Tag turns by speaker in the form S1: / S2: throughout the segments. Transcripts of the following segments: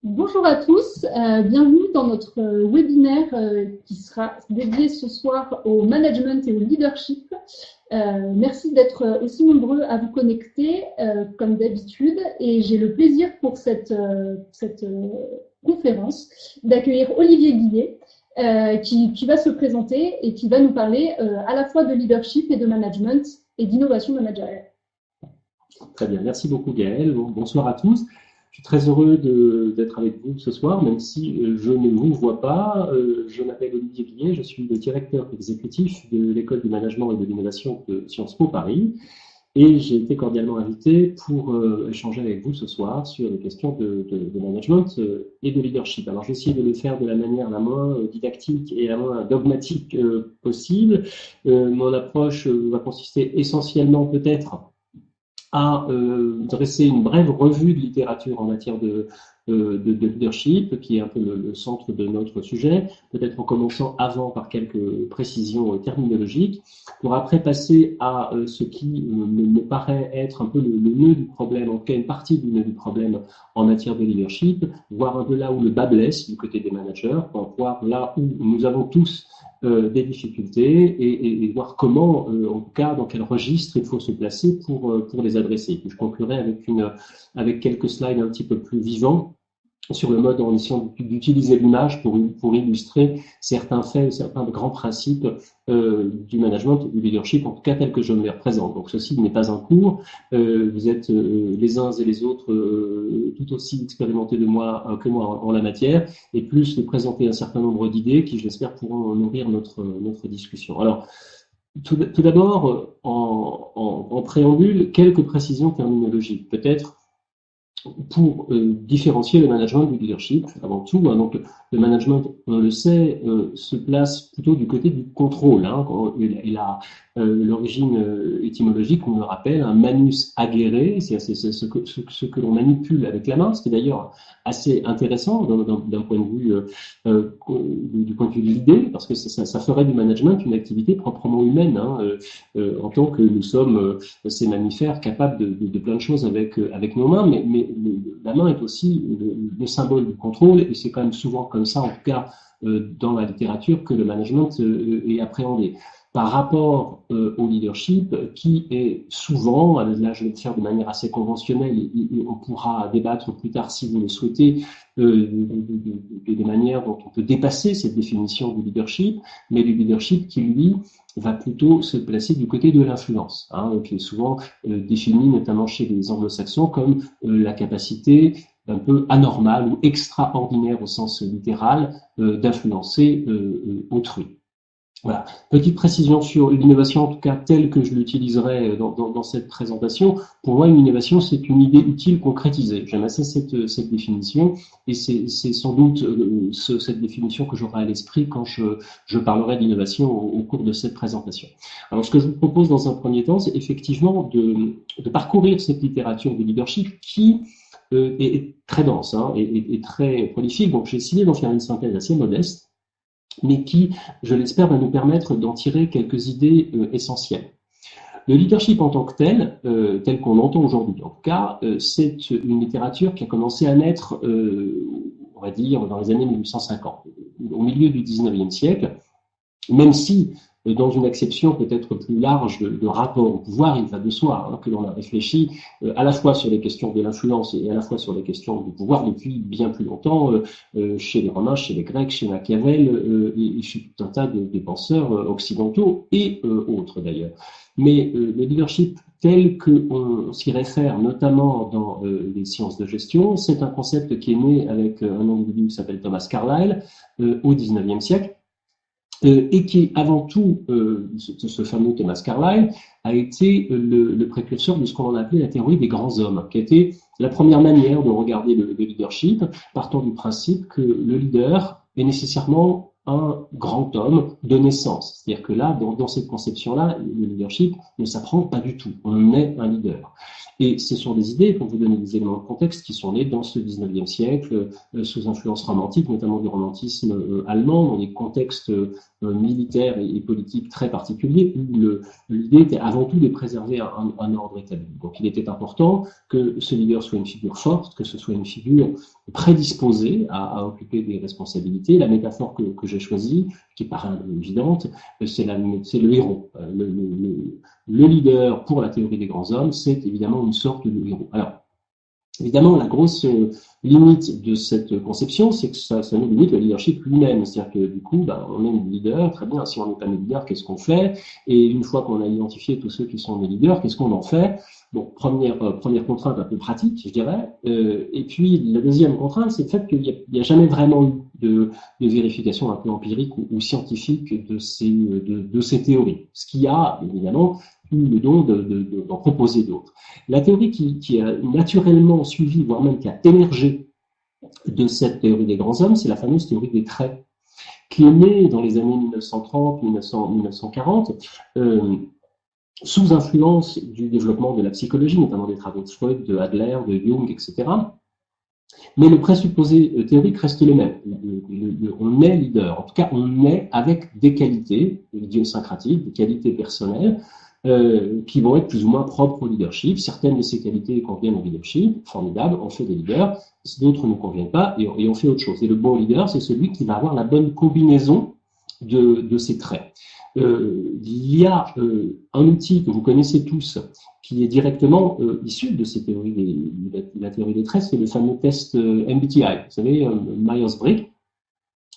S1: Bonjour à tous, bienvenue dans notre webinaire qui sera dédié ce soir au management et au leadership. Merci d'être aussi nombreux à vous connecter comme d'habitude et j'ai le plaisir pour cette conférence d'accueillir Olivier Guillet qui va se présenter et qui va nous parler à la fois de leadership et de management et d'innovation managériale.
S2: Très bien, merci beaucoup Gaël. Bonsoir à tous. Je suis très heureux d'être avec vous ce soir, même si je ne vous vois pas. Je m'appelle Olivier Guillet, je suis le directeur exécutif de l'École du management et de l'innovation de Sciences Po Paris. Et j'ai été cordialement invité pour échanger avec vous ce soir sur les questions de management et de leadership. Alors, j'ai essayé de le faire de la manière la moins didactique et la moins dogmatique possible. Mon approche va consister essentiellement peut-être à dresser une brève revue de littérature en matière de leadership, qui est un peu le centre de notre sujet, peut-être en commençant avant par quelques précisions terminologiques, pour après passer à ce qui me paraît être un peu le nœud du problème, en tout cas une partie du nœud du problème en matière de leadership, voir un peu là où le bas blesse du côté des managers, voir là où nous avons tous des difficultés et voir comment, en tout cas, dans quel registre il faut se placer pour les adresser. Puis je conclurai avec quelques slides un petit peu plus vivants sur le mode en essayant d'utiliser l'image pour illustrer certains faits, certains grands principes du management et du leadership, en tout cas tel que je me les représente. Donc ceci n'est pas un cours, vous êtes les uns et les autres tout aussi expérimentés que moi en la matière, et plus de présenter un certain nombre d'idées qui, j'espère, pourront nourrir notre discussion. Alors, tout d'abord, en préambule, quelques précisions terminologiques. Peut-être pour différencier le management du leadership, avant tout. Hein, donc, le management, on le sait, se place plutôt du côté du contrôle. Hein, il a l'origine étymologique, on le rappelle, un manus agere, c'est ce que l'on manipule avec la main, ce qui est d'ailleurs assez intéressant d'un point de vue du point de vue de l'idée, parce que ça ferait du management une activité proprement humaine, hein, en tant que nous sommes ces mammifères capables de plein de choses avec nos mains, mais la main est aussi le symbole du contrôle, et c'est quand même souvent comme ça, en tout cas dans la littérature, que le management est appréhendé. Par rapport au leadership, qui est souvent, là je vais le faire de manière assez conventionnelle, et on pourra débattre plus tard si vous le souhaitez, des manières dont on peut dépasser cette définition du leadership, mais le leadership qui, lui, va plutôt se placer du côté de l'influence, hein, qui est souvent défini, notamment chez les anglo-saxons, comme la capacité un peu anormale ou extraordinaire au sens littéral d'influencer autrui. Voilà. Petite précision sur l'innovation, en tout cas telle que je l'utiliserai dans cette présentation. Pour moi, une innovation, c'est une idée utile concrétisée. J'aime assez cette définition, et c'est sans doute cette définition que j'aurai à l'esprit quand je parlerai d'innovation au cours de cette présentation. Alors, ce que je vous propose dans un premier temps, c'est effectivement de parcourir cette littérature du leadership qui est très dense, hein, et très prolifique. Donc, j'ai essayé d'en faire une synthèse assez modeste, mais qui, je l'espère, va nous permettre d'en tirer quelques idées essentielles. Le leadership en tant que tel, tel qu'on l'entend aujourd'hui, en tout cas, c'est une littérature qui a commencé à naître, on va dire, dans les années 1850, au milieu du 19e siècle, même si, dans une acception peut-être plus large de rapport au pouvoir, il va de soi, hein, que l'on a réfléchi à la fois sur les questions de l'influence et à la fois sur les questions du pouvoir depuis bien plus longtemps, chez les Romains, chez les Grecs, chez Machiavel, et chez tout un tas de penseurs occidentaux et autres d'ailleurs. Mais le leadership tel qu'on s'y réfère, notamment dans les sciences de gestion, c'est un concept qui est né avec un individu qui s'appelle Thomas Carlyle au 19e siècle, et qui, avant tout, ce fameux Thomas Carlyle, a été le précurseur de ce qu'on appelait la théorie des grands hommes, qui a été la première manière de regarder le leadership, partant du principe que le leader est nécessairement un grand homme de naissance. C'est-à-dire que là, dans cette conception-là, le leadership ne s'apprend pas du tout. On est un leader. Et ce sont des idées, pour vous donner des éléments de contexte, qui sont nées dans ce 19e siècle, sous influence romantique, notamment du romantisme allemand, dans des contextes militaires et politiques très particuliers, où l'idée était avant tout de préserver un ordre établi. Donc il était important que ce leader soit une figure forte, que ce soit une figure prédisposée à occuper des responsabilités. La métaphore que j'ai choisie, qui paraît un peu évidente, c'est le héros. Le leader, pour la théorie des grands hommes, c'est évidemment une sorte de héros. Alors, évidemment, la grosse limite de cette conception, c'est que ça nous limite le leadership lui-même. C'est-à-dire que du coup, on est un leader, très bien, si on n'est pas leader, qu'est-ce qu'on fait? Et une fois qu'on a identifié tous ceux qui sont des leaders, qu'est-ce qu'on en fait? Bon, première contrainte un peu pratique, je dirais. Et puis, la deuxième contrainte, c'est le fait qu'il n'y a jamais vraiment eu de vérification un peu empirique ou scientifique de ces théories. Ce qui a, évidemment, eu le don d'en proposer d'autres. La théorie qui a naturellement suivi, voire même qui a émergé de cette théorie des grands hommes, c'est la fameuse théorie des traits, qui est née dans les années 1930-1940, sous influence du développement de la psychologie, notamment des travaux de Freud, de Adler, de Jung, etc. Mais le présupposé théorique reste le même. On est leader, en tout cas on est avec des qualités idiosyncratiques, des qualités personnelles, qui vont être plus ou moins propres au leadership. Certaines de ces qualités conviennent au leadership, formidable, on fait des leaders, d'autres ne conviennent pas et on fait autre chose. Et le bon leader, c'est celui qui va avoir la bonne combinaison de ces traits. Il y a un outil que vous connaissez tous, qui est directement issu de ces théories, de la théorie des traits, c'est le fameux test MBTI, vous savez, Myers-Briggs.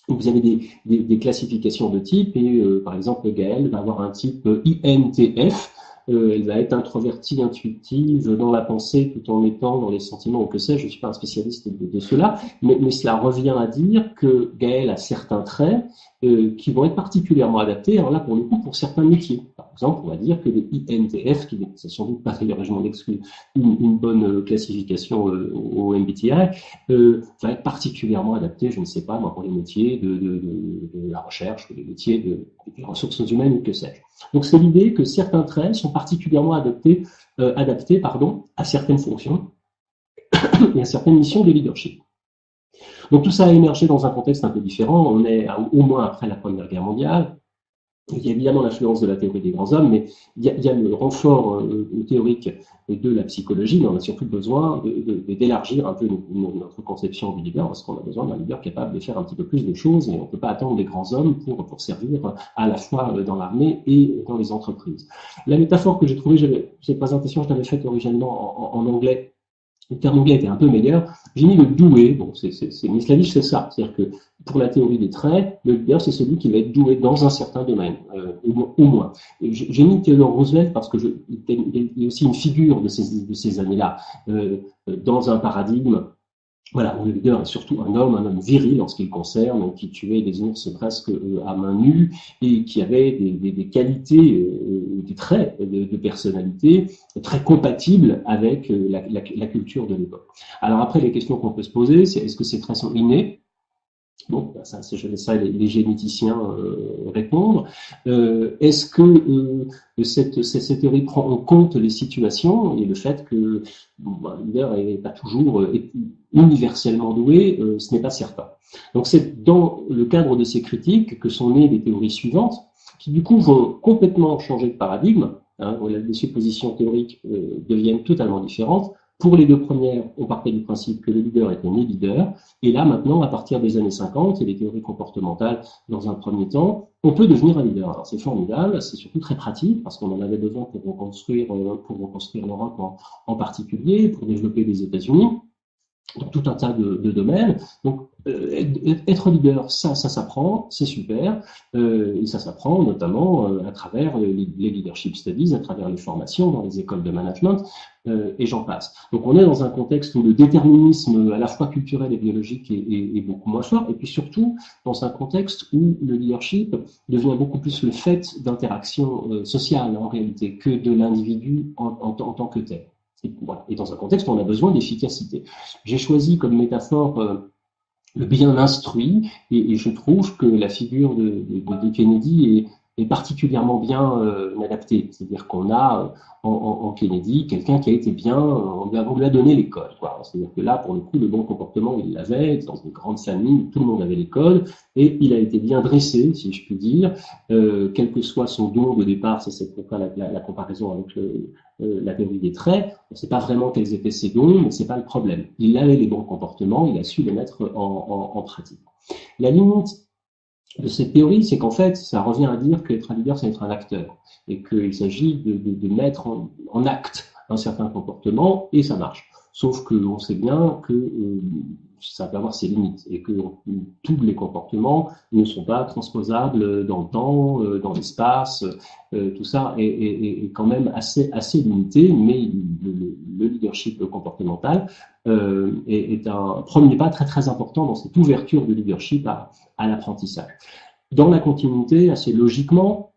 S2: Vous avez des classifications de types et par exemple Gaëlle va avoir un type INTF, elle va être introvertie, intuitive dans la pensée tout en étant dans les sentiments ou que sais-je, je ne suis pas un spécialiste de cela, mais cela revient à dire que Gaëlle a certains traits qui vont être particulièrement adaptés, alors là pour le coup pour certains métiers. Par exemple, on va dire que les INTF, qui n'est sans doute pas d'ailleurs, je m'en exclus, une bonne classification au MBTI, va être particulièrement adapté, je ne sais pas, moi, pour les métiers de la recherche, les métiers des ressources humaines ou que sais-je. Donc c'est l'idée que certains traits sont particulièrement adaptés à certaines fonctions et à certaines missions de leadership. Donc tout ça a émergé dans un contexte un peu différent. On est au moins après la Première Guerre mondiale. Il y a évidemment l'influence de la théorie des grands hommes, mais il y a le renfort théorique de la psychologie, mais on a surtout besoin d'élargir un peu notre conception du leader, parce qu'on a besoin d'un leader capable de faire un petit peu plus de choses, et on ne peut pas attendre des grands hommes pour servir à la fois dans l'armée et dans les entreprises. La métaphore que j'ai trouvée, cette présentation, je l'avais faite originellement en anglais. Le terme anglais était un peu meilleur. J'ai mis le doué. Bon, mais Slavish, c'est ça. C'est-à-dire que pour la théorie des traits, le leader, c'est celui qui va être doué dans un certain domaine, au moins. J'ai mis Theodore Roosevelt parce que il est aussi une figure de ces années-là, dans un paradigme. Voilà, où le leader est surtout un homme viril en ce qui le concerne, qui tuait des ours presque à main nue et qui avait des qualités, des traits de personnalité très compatibles avec la culture de l'époque. Alors après, les questions qu'on peut se poser, c'est est-ce que ces traits sont innés? Bon, ça, je laisse ça les généticiens répondre. Est-ce que cette théorie prend en compte les situations et le fait que un leader n'est pas toujours universellement doué, ce n'est pas certain. Donc c'est dans le cadre de ces critiques que sont nées les théories suivantes, qui du coup vont complètement changer de paradigme. Les suppositions théoriques deviennent totalement différentes. Pour les deux premières, on partait du principe que le leader était né leader. Et là, maintenant, à partir des années 50, et les théories comportementales dans un premier temps, on peut devenir un leader. Alors, c'est formidable, c'est surtout très pratique, parce qu'on en avait besoin pour reconstruire l'Europe en particulier, pour développer les États-Unis, dans tout un tas de domaines. Donc, être leader, ça s'apprend, c'est super, et ça s'apprend notamment à travers les leadership studies, à travers les formations dans les écoles de management, et j'en passe. Donc on est dans un contexte où le déterminisme à la fois culturel et biologique est beaucoup moins fort, et puis surtout dans un contexte où le leadership devient beaucoup plus le fait d'interactions sociales en réalité que de l'individu en tant que tel. Et, voilà. Et dans un contexte où on a besoin d'efficacité. J'ai choisi comme métaphore bien instruit, et je trouve que la figure de Kennedy est particulièrement bien adaptée. C'est-à-dire qu'on a en Kennedy quelqu'un qui a été bien, on lui a donné les codes. C'est-à-dire que là, pour le coup, le bon comportement, il l'avait, dans une grande famille, tout le monde avait les codes, et il a été bien dressé, si je puis dire, quel que soit son don de départ, c'est pourquoi la comparaison avec la théorie des traits, on ne sait pas vraiment quels étaient ses dons, mais c'est pas le problème. Il avait les bons comportements, il a su les mettre en pratique. La limite de cette théorie, c'est qu'en fait, ça revient à dire qu'être un leader, c'est être un acteur, et qu'il s'agit de mettre en acte un certain comportement, et ça marche. Sauf qu'on sait bien que ça peut avoir ses limites, et que tous les comportements ne sont pas transposables dans le temps, dans l'espace, tout ça est quand même assez limité, mais le leadership comportemental est un premier pas très très important dans cette ouverture de leadership à l'apprentissage. Dans la continuité, assez logiquement,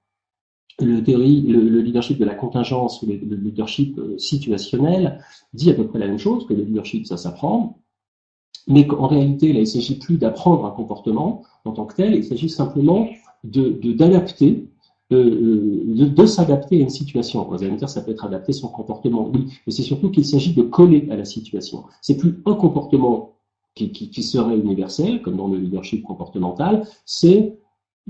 S2: le leadership de la contingence, le leadership situationnel, dit à peu près la même chose, que le leadership, ça s'apprend, mais qu'en réalité, là, il ne s'agit plus d'apprendre un comportement en tant que tel, il s'agit simplement d'adapter, de s'adapter à une situation. Vous allez me dire, ça peut être adapter son comportement, oui, mais c'est surtout qu'il s'agit de coller à la situation. C'est plus un comportement qui serait universel, comme dans le leadership comportemental, c'est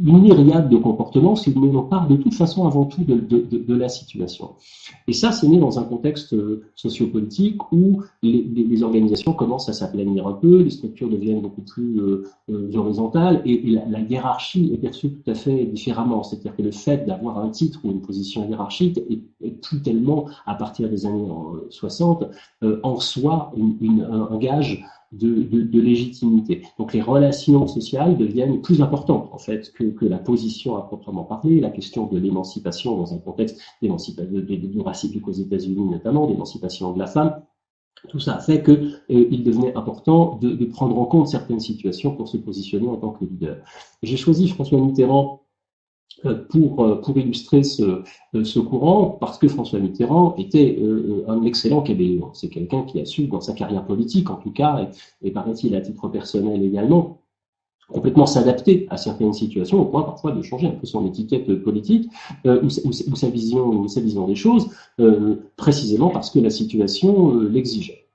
S2: une myriade de comportements, mais on part de toute façon avant tout de la situation. Et ça, c'est né dans un contexte sociopolitique où les organisations commencent à s'aplanir un peu, les structures deviennent beaucoup plus horizontales, et la hiérarchie est perçue tout à fait différemment. C'est-à-dire que le fait d'avoir un titre ou une position hiérarchique est plus tellement, à partir des années 60, en soi un gage de légitimité. Donc les relations sociales deviennent plus importantes en fait que la position à proprement parler. La question de l'émancipation dans un contexte du racisme aux États-Unis notamment, d'émancipation de la femme, tout ça a fait qu'il devenait important de prendre en compte certaines situations pour se positionner en tant que leader. J'ai choisi François Mitterrand pour illustrer ce courant, parce que François Mitterrand était un excellent caméléon. C'est quelqu'un qui a su, dans sa carrière politique en tout cas, et paraît-il à titre personnel également, complètement s'adapter à certaines situations, au point parfois de changer un peu son étiquette politique ou sa vision des choses, précisément parce que la situation l'exigeait.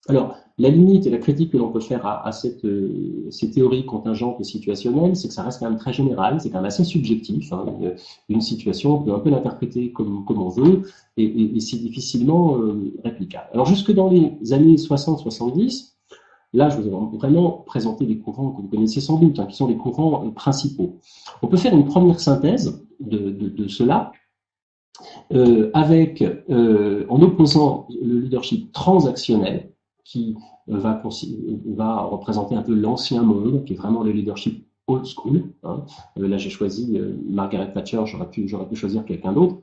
S2: Alors, la limite et la critique que l'on peut faire à ces théories contingentes et situationnelles, c'est que ça reste quand même très général, c'est quand même assez subjectif. Hein, une situation, on peut un peu l'interpréter comme on veut, et c'est difficilement réplicable. Alors, jusque dans les années 60-70, là, je vous ai vraiment présenté des courants que vous connaissez sans doute, hein, qui sont les courants principaux. On peut faire une première synthèse de cela, en opposant le leadership transactionnel, qui va représenter un peu l'ancien monde, qui est vraiment le leadership old school. Hein. Là, j'ai choisi Margaret Thatcher, j'aurais pu choisir quelqu'un d'autre.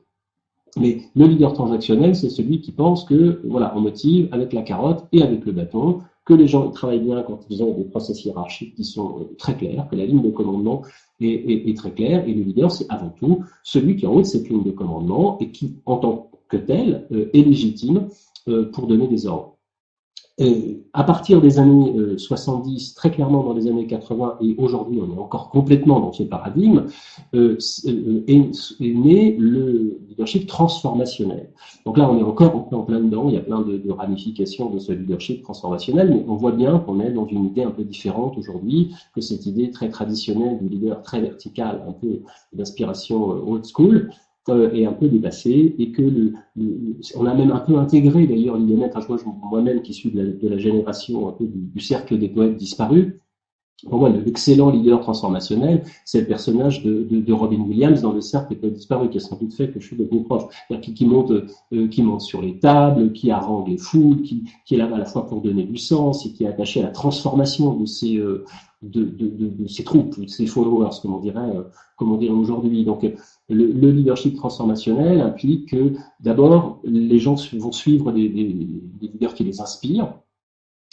S2: Mais le leader transactionnel, c'est celui qui pense que, voilà, on motive avec la carotte et avec le bâton, que les gens travaillent bien quand ils ont des process hiérarchiques qui sont très clairs, que la ligne de commandement est très claire, et le leader, c'est avant tout celui qui, en haut de cette ligne de commandement, et qui, en tant que tel, est légitime pour donner des ordres. À partir des années 70, très clairement dans les années 80, et aujourd'hui on est encore complètement dans ce paradigme, est né le leadership transformationnel. Donc là on est encore en plein dedans, il y a plein de ramifications de ce leadership transformationnel, mais on voit bien qu'on est dans une idée un peu différente aujourd'hui, que cette idée très traditionnelle du leader très vertical, un peu d'inspiration old school, est un peu dépassé, et que on a même un peu intégré d'ailleurs l'idée, moi-même qui suis de la génération un peu du cercle des poètes disparus. Pour moi, l'excellent leader transformationnel, c'est le personnage de Robin Williams dans le cercle des poètes disparus, qui a sans doute fait que je suis devenu prof, qui monte sur les tables, qui harangue les foules, qui est là à la fois pour donner du sens et qui est attaché à la transformation de ces troupes, de ces followers, comme on dirait aujourd'hui. Donc, le leadership transformationnel implique que, d'abord, les gens vont suivre des leaders qui les inspirent,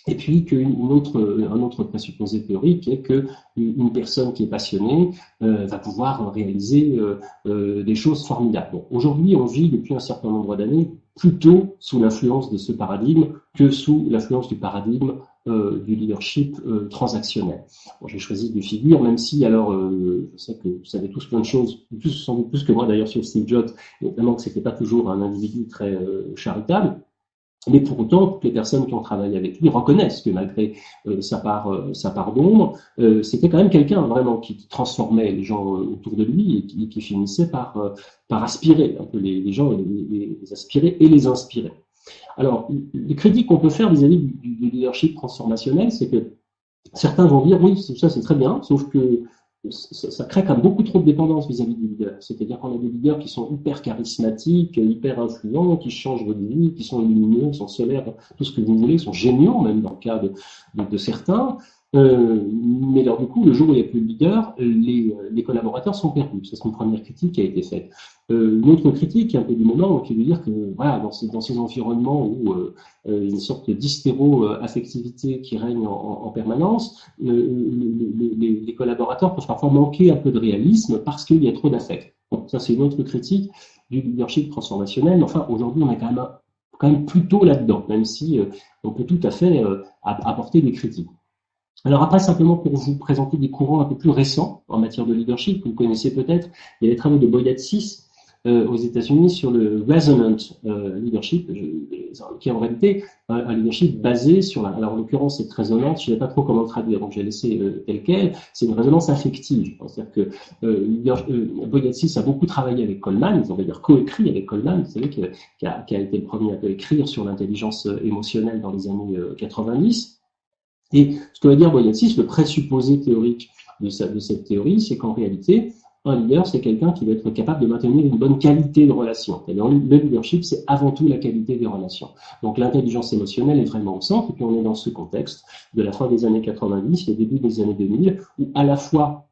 S2: et puis un autre présupposé théorique est qu'une personne qui est passionnée va pouvoir réaliser des choses formidables. Bon, aujourd'hui, on vit depuis un certain nombre d'années plutôt sous l'influence de ce paradigme que sous l'influence du paradigme du leadership transactionnel. Bon, j'ai choisi deux figures, même si alors je sais que vous savez tous plein de choses, sans doute plus que moi d'ailleurs sur Steve Jobs, notamment que c'était pas toujours un individu très charitable. Mais pour autant, toutes les personnes qui ont travaillé avec lui reconnaissent que malgré sa part d'ombre, c'était quand même quelqu'un vraiment qui transformait les gens autour de lui et qui finissait par aspirer un peu les gens, les aspirer et les inspirer. Alors, les critiques qu'on peut faire vis-à-vis du leadership transformationnel, c'est que certains vont dire oui, ça c'est très bien, sauf que ça crée quand même beaucoup trop de dépendance vis-à-vis des leaders. C'est-à-dire qu'on a des leaders qui sont hyper charismatiques, hyper influents, qui changent votre vie, qui sont lumineux, sont solaires, tout ce que vous voulez, sont géniaux même dans le cas de certains. Mais alors du coup, le jour où il n'y a plus de leader, les collaborateurs sont perdus. C'est une première critique qui a été faite. Une autre critique, un peu du moment, qui veut dire que voilà, dans ces environnements où une sorte d'hystéro-affectivité qui règne en permanence, les collaborateurs peuvent parfois manquer un peu de réalisme parce qu'il y a trop d'affect. Bon, ça c'est une autre critique du leadership transformationnel. Mais enfin, aujourd'hui, on est quand même plutôt là-dedans, même si on peut tout à fait apporter des critiques. Alors après, simplement pour vous présenter des courants un peu plus récents en matière de leadership, que vous connaissez peut-être, il y a les travaux de Boyatsis aux États-Unis sur le resonant leadership, qui est en réalité un leadership basé sur alors en l'occurrence c'est résonante, je ne sais pas trop comment le traduire, donc j'ai laissé tel quel, c'est une résonance affective. C'est-à-dire que Boyatsis a beaucoup travaillé avec Goleman, ils ont d'ailleurs coécrit avec Goleman, vous savez, qui a été le premier à écrire sur l'intelligence émotionnelle dans les années 90. Et ce que va dire Boyatsis, le présupposé théorique de cette théorie, c'est qu'en réalité, un leader, c'est quelqu'un qui va être capable de maintenir une bonne qualité de relation. C'est-à-dire, le leadership, c'est avant tout la qualité des relations. Donc, l'intelligence émotionnelle est vraiment au centre, et puis on est dans ce contexte de la fin des années 90 et début des années 2000, où à la fois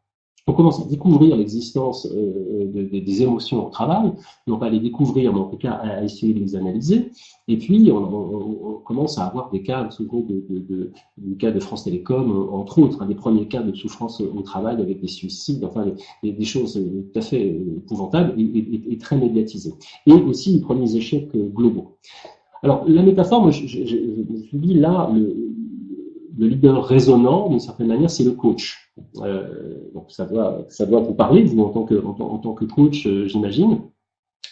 S2: on commence à découvrir l'existence des émotions au travail, non pas les découvrir, mais en tout cas à essayer de les analyser. Et puis, on commence à avoir des cas, vous vous souvenez du cas de France Télécom, entre autres, des premiers cas de souffrance au travail avec des suicides, enfin des choses tout à fait épouvantables et très médiatisées. Et aussi les premiers échecs globaux. Alors, la métaphore, moi, je dis là, le leader résonnant, d'une certaine manière, c'est le coach. Donc ça doit vous parler, vous en tant que coach, j'imagine.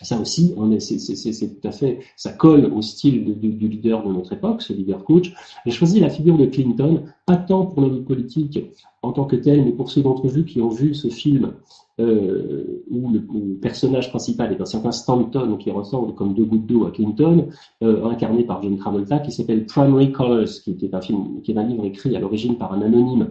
S2: Ça aussi, c'est tout à fait, ça colle au style du leader de notre époque, ce leader coach. J'ai choisi la figure de Clinton, pas tant pour l'homme politique en tant que tel, mais pour ceux d'entre vous qui ont vu ce film où le personnage principal est un certain Stanton qui ressemble comme deux gouttes d'eau à Clinton, incarné par John Travolta, qui s'appelle Primary Colors, qui est un livre écrit à l'origine par un anonyme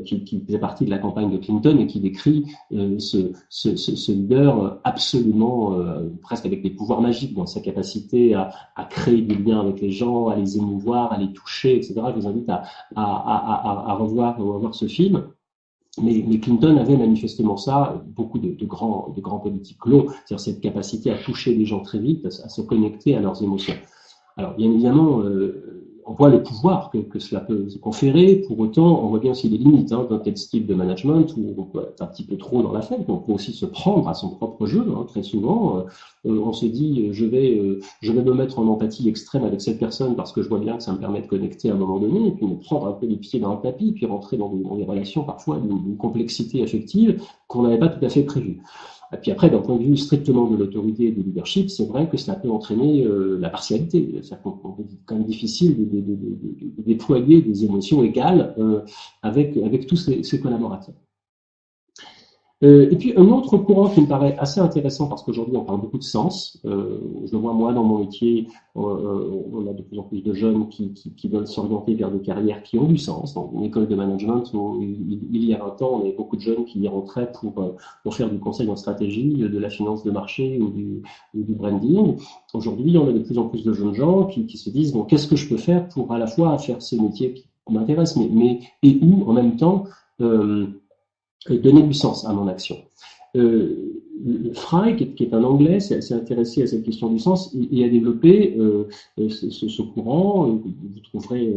S2: qui faisait partie de la campagne de Clinton et qui décrit ce leader absolument presque avec des pouvoirs magiques dans sa capacité à créer du lien avec les gens, à les émouvoir, à les toucher, etc. Je vous invite à revoir ce film. Mais Clinton avait manifestement ça, beaucoup de grands politiques l'ont, c'est-à-dire cette capacité à toucher les gens très vite, à se connecter à leurs émotions. Alors, bien évidemment, on voit le pouvoir que cela peut se conférer. Pour autant, on voit bien aussi les limites d'un tel style de management où on peut être un petit peu trop dans l'affect. On peut aussi se prendre à son propre jeu. Très souvent, on se dit je vais me mettre en empathie extrême avec cette personne parce que je vois bien que ça me permet de connecter à un moment donné, et puis me prendre un peu les pieds dans le tapis, puis rentrer dans des relations parfois d'une complexité affective qu'on n'avait pas tout à fait prévue. Et puis après, d'un point de vue strictement de l'autorité et du leadership, c'est vrai que cela peut entraîner la partialité. C'est quand même difficile de déployer des émotions égales avec tous ces collaborateurs. Et puis un autre courant qui me paraît assez intéressant parce qu'aujourd'hui on parle beaucoup de sens. Je le vois moi dans mon métier, on a de plus en plus de jeunes qui veulent s'orienter vers des carrières qui ont du sens. Dans une école de management où il y a 20 ans, on avait beaucoup de jeunes qui y rentraient pour faire du conseil en stratégie, de la finance de marché ou du branding. Aujourd'hui, on a de plus en plus de jeunes gens qui se disent bon, qu'est-ce que je peux faire pour à la fois faire ces métiers qui m'intéressent, mais et où en même temps donner du sens à mon action. Fry, qui est un Anglais, s'est intéressé à cette question du sens et a développé ce courant. Vous trouverez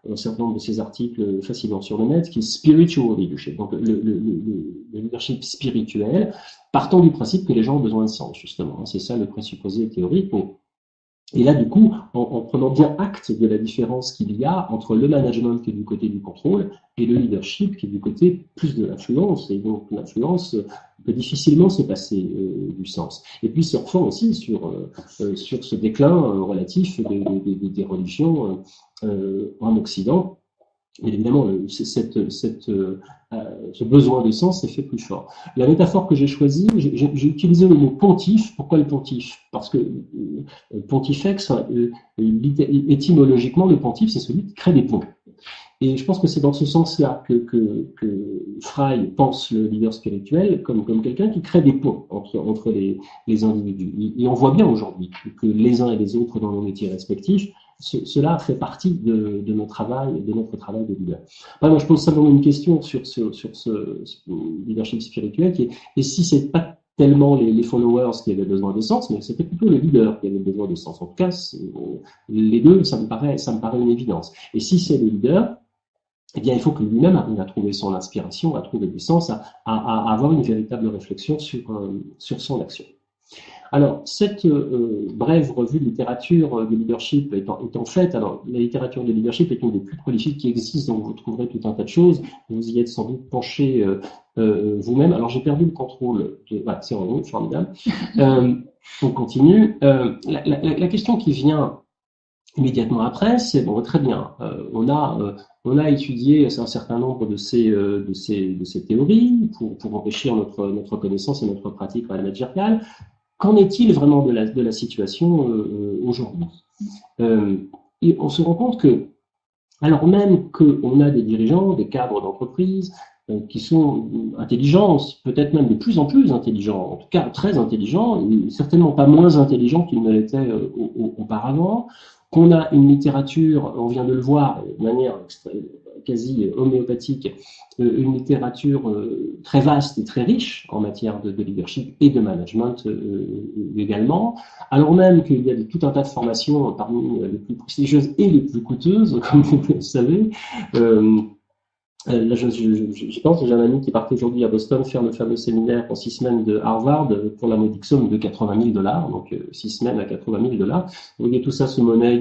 S2: un certain nombre de ses articles facilement sur le net, qui est spiritual leadership, donc le leadership spirituel, partant du principe que les gens ont besoin de sens, justement. C'est ça le présupposé théorique. Et là, du coup, en prenant bien acte de la différence qu'il y a entre le management qui est du côté du contrôle et le leadership qui est du côté plus de l'influence, et donc l'influence peut difficilement se passer du sens. Et puis surfant aussi sur ce déclin relatif des religions en Occident. Et évidemment, ce besoin de sens s'est fait plus fort. La métaphore que j'ai choisie, j'ai utilisé le mot pontife. Pourquoi le pontife? Parce que pontifex, étymologiquement, le pontife, c'est celui qui crée des ponts. Et je pense que c'est dans ce sens-là que Fry pense le leader spirituel comme quelqu'un qui crée des ponts entre les individus. Et on voit bien aujourd'hui que les uns et les autres dans nos métiers respectifs, cela fait partie de notre travail de leader. Enfin, moi, je pose simplement une question sur ce leadership spirituel qui est, et si c'est pas tellement les followers qui avaient besoin de sens, mais c'était plutôt le leader qui avait besoin de sens. En tout cas, les deux, ça me paraît une évidence. Et si c'est le leader, eh bien, il faut que lui-même arrive à trouver son inspiration, à trouver du sens, à avoir une véritable réflexion sur son action. Alors, cette brève revue de littérature de leadership étant faite, alors la littérature de leadership est une des plus prolifiques qui existe, donc vous trouverez tout un tas de choses. Vous y êtes sans doute penché vous-même. Alors, j'ai perdu le contrôle. Voilà, c'est revenu, formidable. On continue. La question qui vient immédiatement après, c'est bon, très bien. On a étudié un certain nombre de ces théories pour enrichir notre connaissance et notre pratique managériale. Qu'en est-il vraiment de la situation aujourd'hui? Et on se rend compte que, alors même qu'on a des dirigeants, des cadres d'entreprise qui sont intelligents, peut-être même de plus en plus intelligents, en tout cas très intelligents, et certainement pas moins intelligents qu'ils ne l'étaient auparavant, qu'on a une littérature, on vient de le voir de manière quasi homéopathique, une littérature très vaste et très riche en matière de leadership et de management également, alors même qu'il y a tout un tas de formations parmi les plus prestigieuses et les plus coûteuses, comme vous le savez. Là, je pense que j'ai un ami qui part aujourd'hui à Boston faire le fameux séminaire en 6 semaines de Harvard pour la modique somme de $80 000, donc 6 semaines à $80 000. Vous voyez, tout ça se monnaie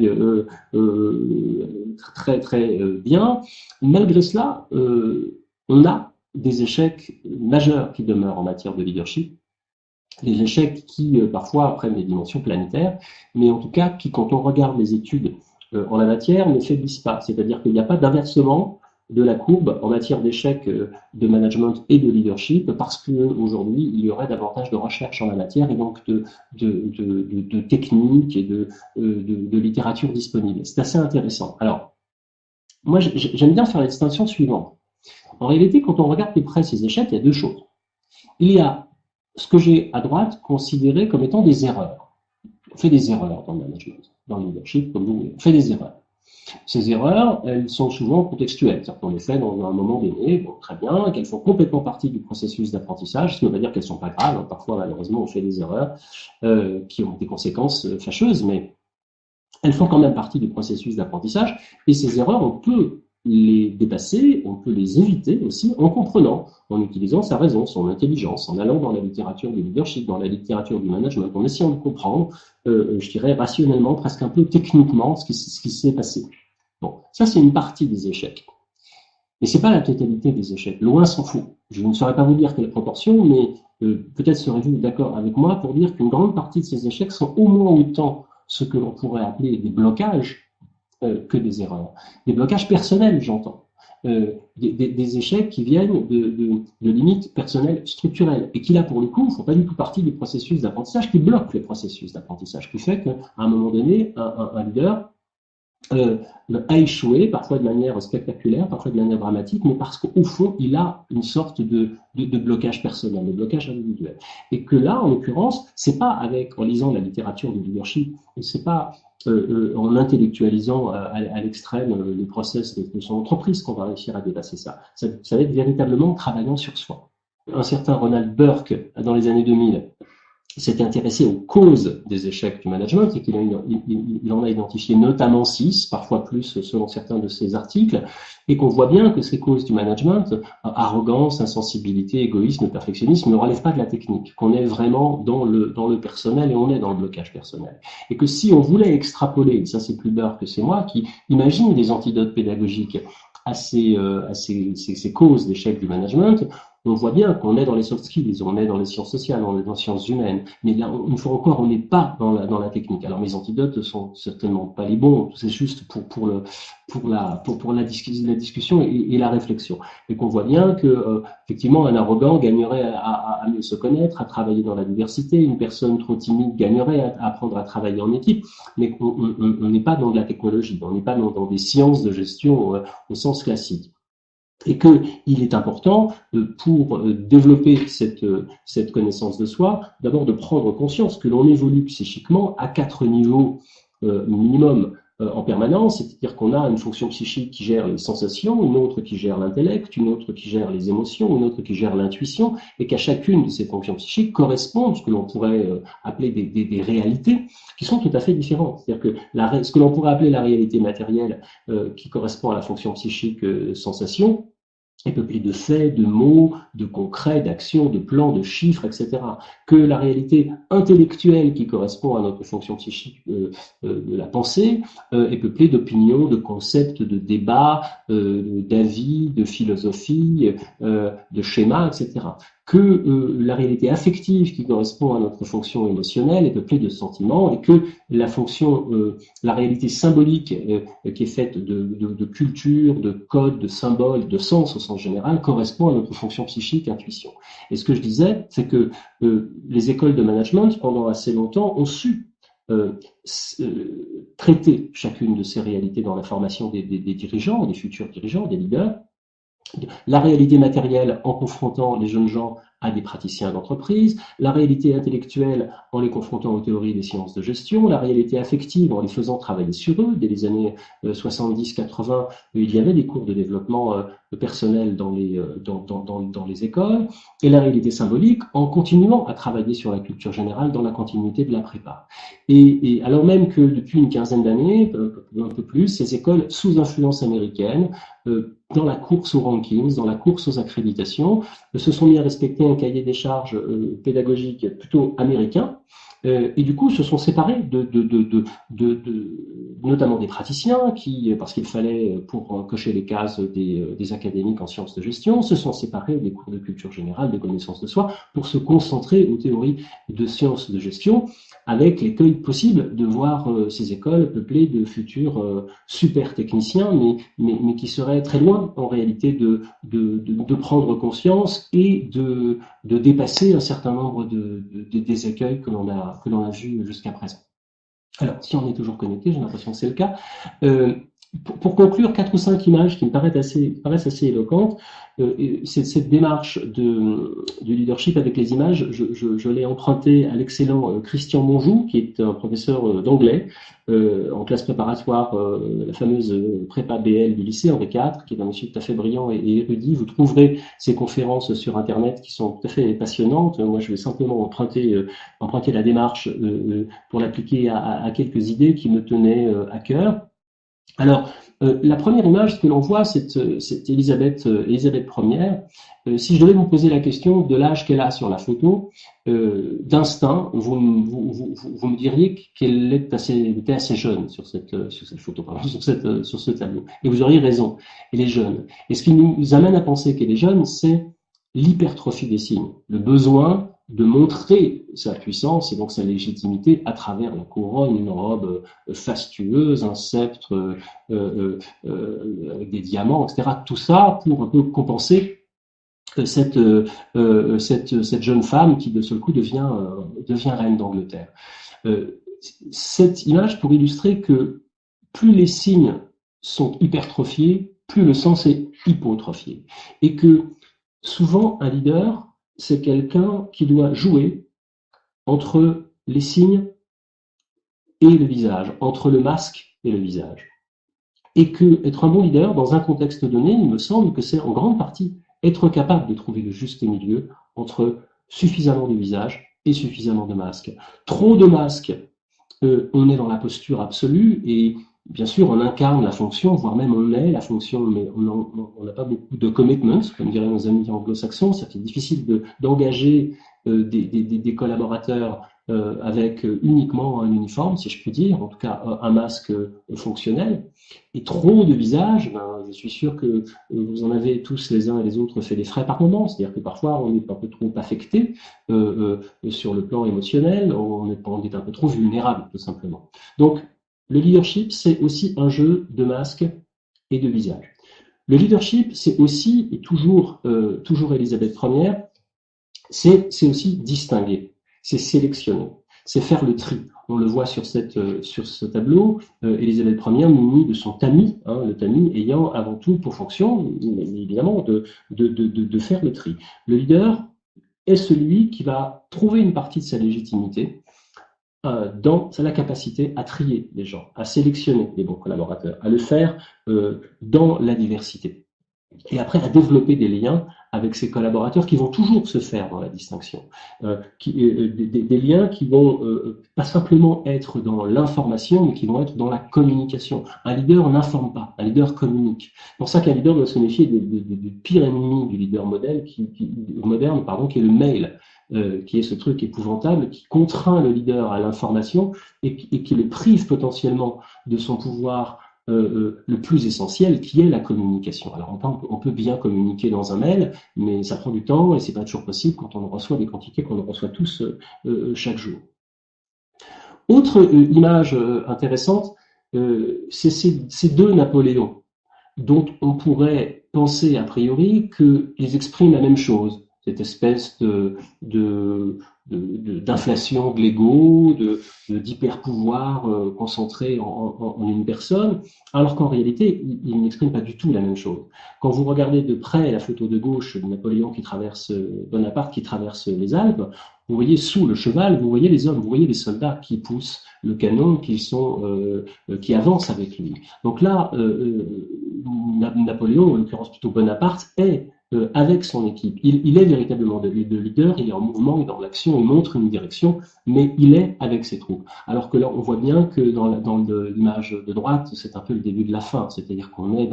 S2: très très bien. Malgré cela, on a des échecs majeurs qui demeurent en matière de leadership. Des échecs qui parfois prennent des dimensions planétaires, mais en tout cas qui, quand on regarde les études en la matière, ne faiblissent pas. C'est-à-dire qu'il n'y a pas d'inversement de la courbe en matière d'échecs de management et de leadership, parce qu'aujourd'hui, il y aurait davantage de recherche en la matière et donc de techniques et de littérature disponible. C'est assez intéressant. Alors, moi, j'aime bien faire la distinction suivante. En réalité, quand on regarde de près ces échecs, il y a deux choses. Il y a ce que j'ai à droite considéré comme étant des erreurs. On fait des erreurs dans le management, dans le leadership, comme vous, on fait des erreurs. Ces erreurs, elles sont souvent contextuelles, c'est-à-dire qu'on les fait dans un moment donné, bon, très bien, qu'elles font complètement partie du processus d'apprentissage, ce qui ne veut pas dire qu'elles ne sont pas graves. Parfois, malheureusement, on fait des erreurs qui ont des conséquences fâcheuses, mais elles font quand même partie du processus d'apprentissage, et ces erreurs, on peut les dépasser, on peut les éviter aussi en comprenant, en utilisant sa raison, son intelligence, en allant dans la littérature du leadership, dans la littérature du management, en essayant de comprendre, je dirais rationnellement, presque un peu techniquement, ce qui s'est passé. Bon, ça c'est une partie des échecs. Mais c'est pas la totalité des échecs, loin s'en faut. Je ne saurais pas vous dire quelle proportion, mais peut-être serez-vous d'accord avec moi pour dire qu'une grande partie de ces échecs sont au moins autant ce que l'on pourrait appeler des blocages que des erreurs. Des blocages personnels, j'entends. Des échecs qui viennent de limites personnelles structurelles et qui, là, pour le coup, ne font pas du tout partie du processus d'apprentissage, qui bloquent le processus d'apprentissage, qui fait qu'à un moment donné, un leader a échoué, parfois de manière spectaculaire, parfois de manière dramatique, mais parce qu'au fond, il a une sorte de blocage personnel, de blocage individuel. Et que là, en l'occurrence, c'est pas en lisant la littérature du leadership, c'est pas en intellectualisant à l'extrême les process de son entreprise qu'on va réussir à dépasser ça. Ça va être véritablement en travaillant sur soi. Un certain Ronald Burke, dans les années 2000, s'était intéressé aux causes des échecs du management et qu'il en a identifié notamment 6, parfois plus selon certains de ses articles, et qu'on voit bien que ces causes du management, arrogance, insensibilité, égoïsme, perfectionnisme, ne relèvent pas de la technique, qu'on est vraiment dans le personnel et on est dans le blocage personnel. Et que si on voulait extrapoler, ça c'est plus Burr que c'est moi, qui imagine des antidotes pédagogiques à ces causes d'échec du management, on voit bien qu'on est dans les soft skills, on est dans les sciences sociales, on est dans les sciences humaines, mais là, une fois encore, on n'est pas dans la technique. Alors mes antidotes ne sont certainement pas les bons, c'est juste pour la discussion et la réflexion. Et qu'on voit bien que effectivement un arrogant gagnerait à mieux se connaître, à travailler dans la diversité, une personne trop timide gagnerait à apprendre à travailler en équipe, mais on n'est pas dans de la technologie, on n'est pas dans des sciences de gestion au sens classique. Et qu'il est important pour développer cette connaissance de soi, d'abord de prendre conscience que l'on évolue psychiquement à 4 niveaux minimum en permanence, c'est-à-dire qu'on a une fonction psychique qui gère les sensations, une autre qui gère l'intellect, une autre qui gère les émotions, une autre qui gère l'intuition, et qu'à chacune de ces fonctions psychiques correspondent ce que l'on pourrait appeler des réalités qui sont tout à fait différentes. C'est-à-dire que ce que l'on pourrait appeler la réalité matérielle qui correspond à la fonction psychique sensation, est peuplé de faits, de mots, de concrets, d'actions, de plans, de chiffres, etc. Que la réalité intellectuelle qui correspond à notre fonction psychique de la pensée est peuplée d'opinions, de concepts, de débats, d'avis, de philosophie, de schémas, etc. Que la réalité affective qui correspond à notre fonction émotionnelle est peuplée de sentiments et que la réalité symbolique qui est faite de culture, de codes, de symboles, de sens au sens général correspond à notre fonction psychique, intuition. Et ce que je disais, c'est que les écoles de management pendant assez longtemps ont su traiter chacune de ces réalités dans la formation des dirigeants, des futurs dirigeants, des leaders. La réalité matérielle en confrontant les jeunes gens à des praticiens d'entreprise, la réalité intellectuelle en les confrontant aux théories des sciences de gestion, la réalité affective en les faisant travailler sur eux. Dès les années 70-80, il y avait des cours de développement personnel dans les écoles, et la réalité symbolique en continuant à travailler sur la culture générale dans la continuité de la prépa. Et alors même que depuis une quinzaine d'années, un peu plus, ces écoles sous influence américaine, dans la course aux rankings, dans la course aux accréditations, se sont mis à respecter un cahier des charges pédagogiques plutôt américain, et du coup se sont séparés notamment des praticiens qui, parce qu'il fallait pour cocher les cases des académiques en sciences de gestion, se sont séparés des cours de culture générale, de connaissances de soi, pour se concentrer aux théories de sciences de gestion, avec l'écueil possible de voir ces écoles peuplées de futurs super techniciens, mais qui seraient très loin en réalité de prendre conscience et de dépasser un certain nombre des écueils que l'on a vus jusqu'à présent. Alors, si on est toujours connecté, j'ai l'impression que c'est le cas. Pour conclure, 4 ou 5 images qui me paraissent assez éloquentes. Cette démarche de leadership avec les images, je l'ai emprunté à l'excellent Christian Monjou, qui est un professeur d'anglais en classe préparatoire, la fameuse prépa BL du lycée Henri IV, qui est un monsieur tout à fait brillant et érudit. Vous trouverez ses conférences sur Internet qui sont tout à fait passionnantes. Moi, je vais simplement emprunter la démarche pour l'appliquer à quelques idées qui me tenaient à cœur. Alors, la première image que l'on voit, c'est Élisabeth Ier. Si je devais vous poser la question de l'âge qu'elle a sur la photo, d'instinct, vous me diriez qu'elle était assez jeune sur cette photo, pardon, sur ce tableau. Et vous auriez raison, elle est jeune. Et ce qui nous amène à penser qu'elle est jeune, c'est l'hypertrophie des signes, le besoin de montrer sa puissance et donc sa légitimité à travers la couronne, une robe fastueuse, un sceptre avec des diamants, etc. Tout ça pour un peu compenser cette jeune femme qui de seul coup devient reine d'Angleterre. Cette image pour illustrer que plus les signes sont hypertrophiés, plus le sens est hypotrophié. Et que souvent un leader, c'est quelqu'un qui doit jouer entre les signes et le visage, entre le masque et le visage. Et que être un bon leader dans un contexte donné, il me semble que c'est en grande partie être capable de trouver le juste milieu entre suffisamment de visage et suffisamment de masques. Trop de masques, on est dans la posture absolue et bien sûr on incarne la fonction, voire même on est la fonction, mais on n'a pas beaucoup de commitments, comme diraient nos amis anglo-saxons. Ça fait difficile d'engager des collaborateurs avec uniquement un uniforme, si je puis dire, en tout cas un masque fonctionnel. Et trop de visages, ben, je suis sûr que vous en avez tous les uns et les autres fait des frais par moment, c'est-à-dire que parfois on est un peu trop affecté sur le plan émotionnel, on est un peu trop vulnérable tout simplement. Donc le leadership, c'est aussi un jeu de masques et de visages. Le leadership, c'est aussi, et toujours Élisabeth Ier, c'est aussi distinguer, c'est sélectionner, c'est faire le tri. On le voit sur ce tableau, Élisabeth Ier munie de son tamis, le tamis ayant avant tout pour fonction, évidemment, de faire le tri. Le leader est celui qui va trouver une partie de sa légitimité dans la capacité à trier les gens, à sélectionner les bons collaborateurs, à le faire dans la diversité. Et après, à développer des liens avec ses collaborateurs qui vont toujours se faire dans la distinction. Des liens qui vont pas simplement être dans l'information, mais qui vont être dans la communication. Un leader n'informe pas, un leader communique. C'est pour ça qu'un leader doit se méfier du pire ennemi du leader moderne, qui est le mail, qui est ce truc épouvantable, qui contraint le leader à l'information et qui le prive potentiellement de son pouvoir le plus essentiel, qui est la communication. Alors on peut bien communiquer dans un mail, mais ça prend du temps et c'est pas toujours possible quand on reçoit des quantités qu'on reçoit tous chaque jour. Autre image intéressante, c'est ces deux Napoléons, dont on pourrait penser a priori qu'ils expriment la même chose, cette espèce d'inflation de l'ego, d'hyper-pouvoir concentré en une personne, alors qu'en réalité, il n'exprime pas du tout la même chose. Quand vous regardez de près la photo de gauche de Napoléon Bonaparte qui traverse les Alpes, vous voyez sous le cheval, vous voyez les hommes, vous voyez les soldats qui poussent le canon, qui avancent avec lui. Donc là, Napoléon, en l'occurrence plutôt Bonaparte, est avec son équipe. Il est véritablement de leader, il est en mouvement, il est dans l'action, il montre une direction, mais il est avec ses troupes. Alors que là, on voit bien que dans l'image de droite, c'est un peu le début de la fin, c'est-à-dire qu'on est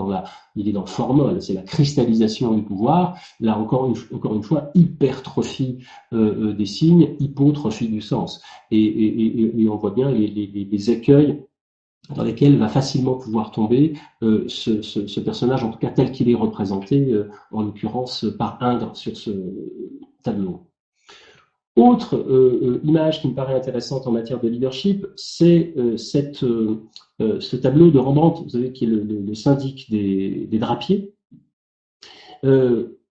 S2: il est dans le formol, c'est la cristallisation du pouvoir. Là, encore une fois, hypertrophie des signes, hypotrophie du sens. Et on voit bien les écueils dans lesquels va facilement pouvoir tomber ce personnage, en tout cas tel qu'il est représenté, en l'occurrence par Ingres sur ce tableau. Autre image qui me paraît intéressante en matière de leadership, c'est ce tableau de Rembrandt, vous savez, qui est le syndic des drapiers,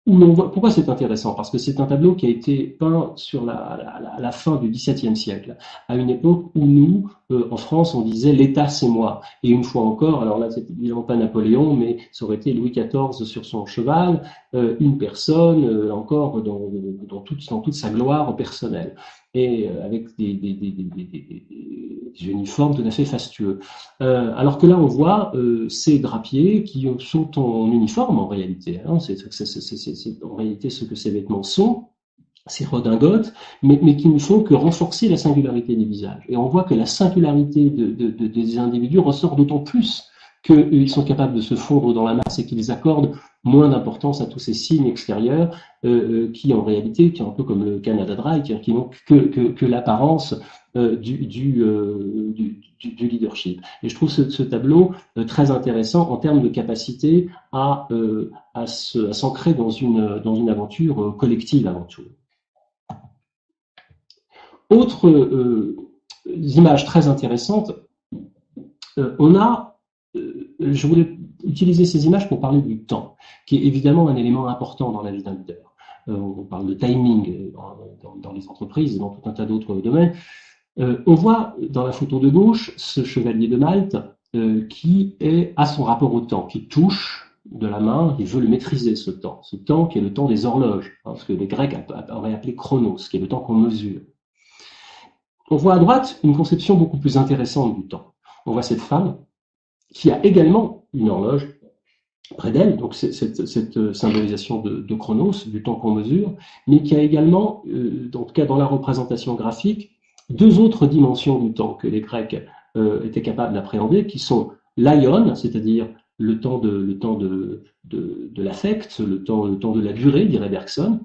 S2: où l'on voit. Pourquoi c'est intéressant? Parce que c'est un tableau qui a été peint sur la fin du XVIIe siècle, à une époque où nous, en France, on disait «l'État, c'est moi». Et une fois encore, alors là, c'est évidemment pas Napoléon, mais ça aurait été Louis XIV sur son cheval, une personne, encore dans toute sa gloire personnelle, et avec des uniformes tout à fait fastueux. Alors que là, on voit ces drapiers qui sont en uniforme en réalité. C'est en réalité ce que ces vêtements sont, ces redingotes, mais qui ne font que renforcer la singularité des visages. Et on voit que la singularité des individus ressort d'autant plus qu'ils sont capables de se fondre dans la masse et qu'ils accordent moins d'importance à tous ces signes extérieurs qui, en réalité, qui est un peu comme le Canada Dry, qui n'ont que l'apparence du leadership. Et je trouve ce tableau très intéressant en termes de capacité à s'ancrer dans une aventure collective avant tout. Autre image très intéressante, je voulais utiliser ces images pour parler du temps, qui est évidemment un élément important dans la vie d'un leader. On parle de timing dans les entreprises et dans tout un tas d'autres domaines. On voit dans la photo de gauche ce chevalier de Malte qui a son rapport au temps, qui touche de la main, il veut le maîtriser ce temps qui est le temps des horloges, ce que les Grecs auraient appelé chronos, qui est le temps qu'on mesure. On voit à droite une conception beaucoup plus intéressante du temps. On voit cette femme qui a également une horloge près d'elle, donc cette symbolisation de chronos, du temps qu'on mesure, mais qui a également, en tout cas dans la représentation graphique, deux autres dimensions du temps que les Grecs étaient capables d'appréhender, qui sont l'aion, c'est-à-dire le temps de l'affect, le temps de la durée, dirait Bergson,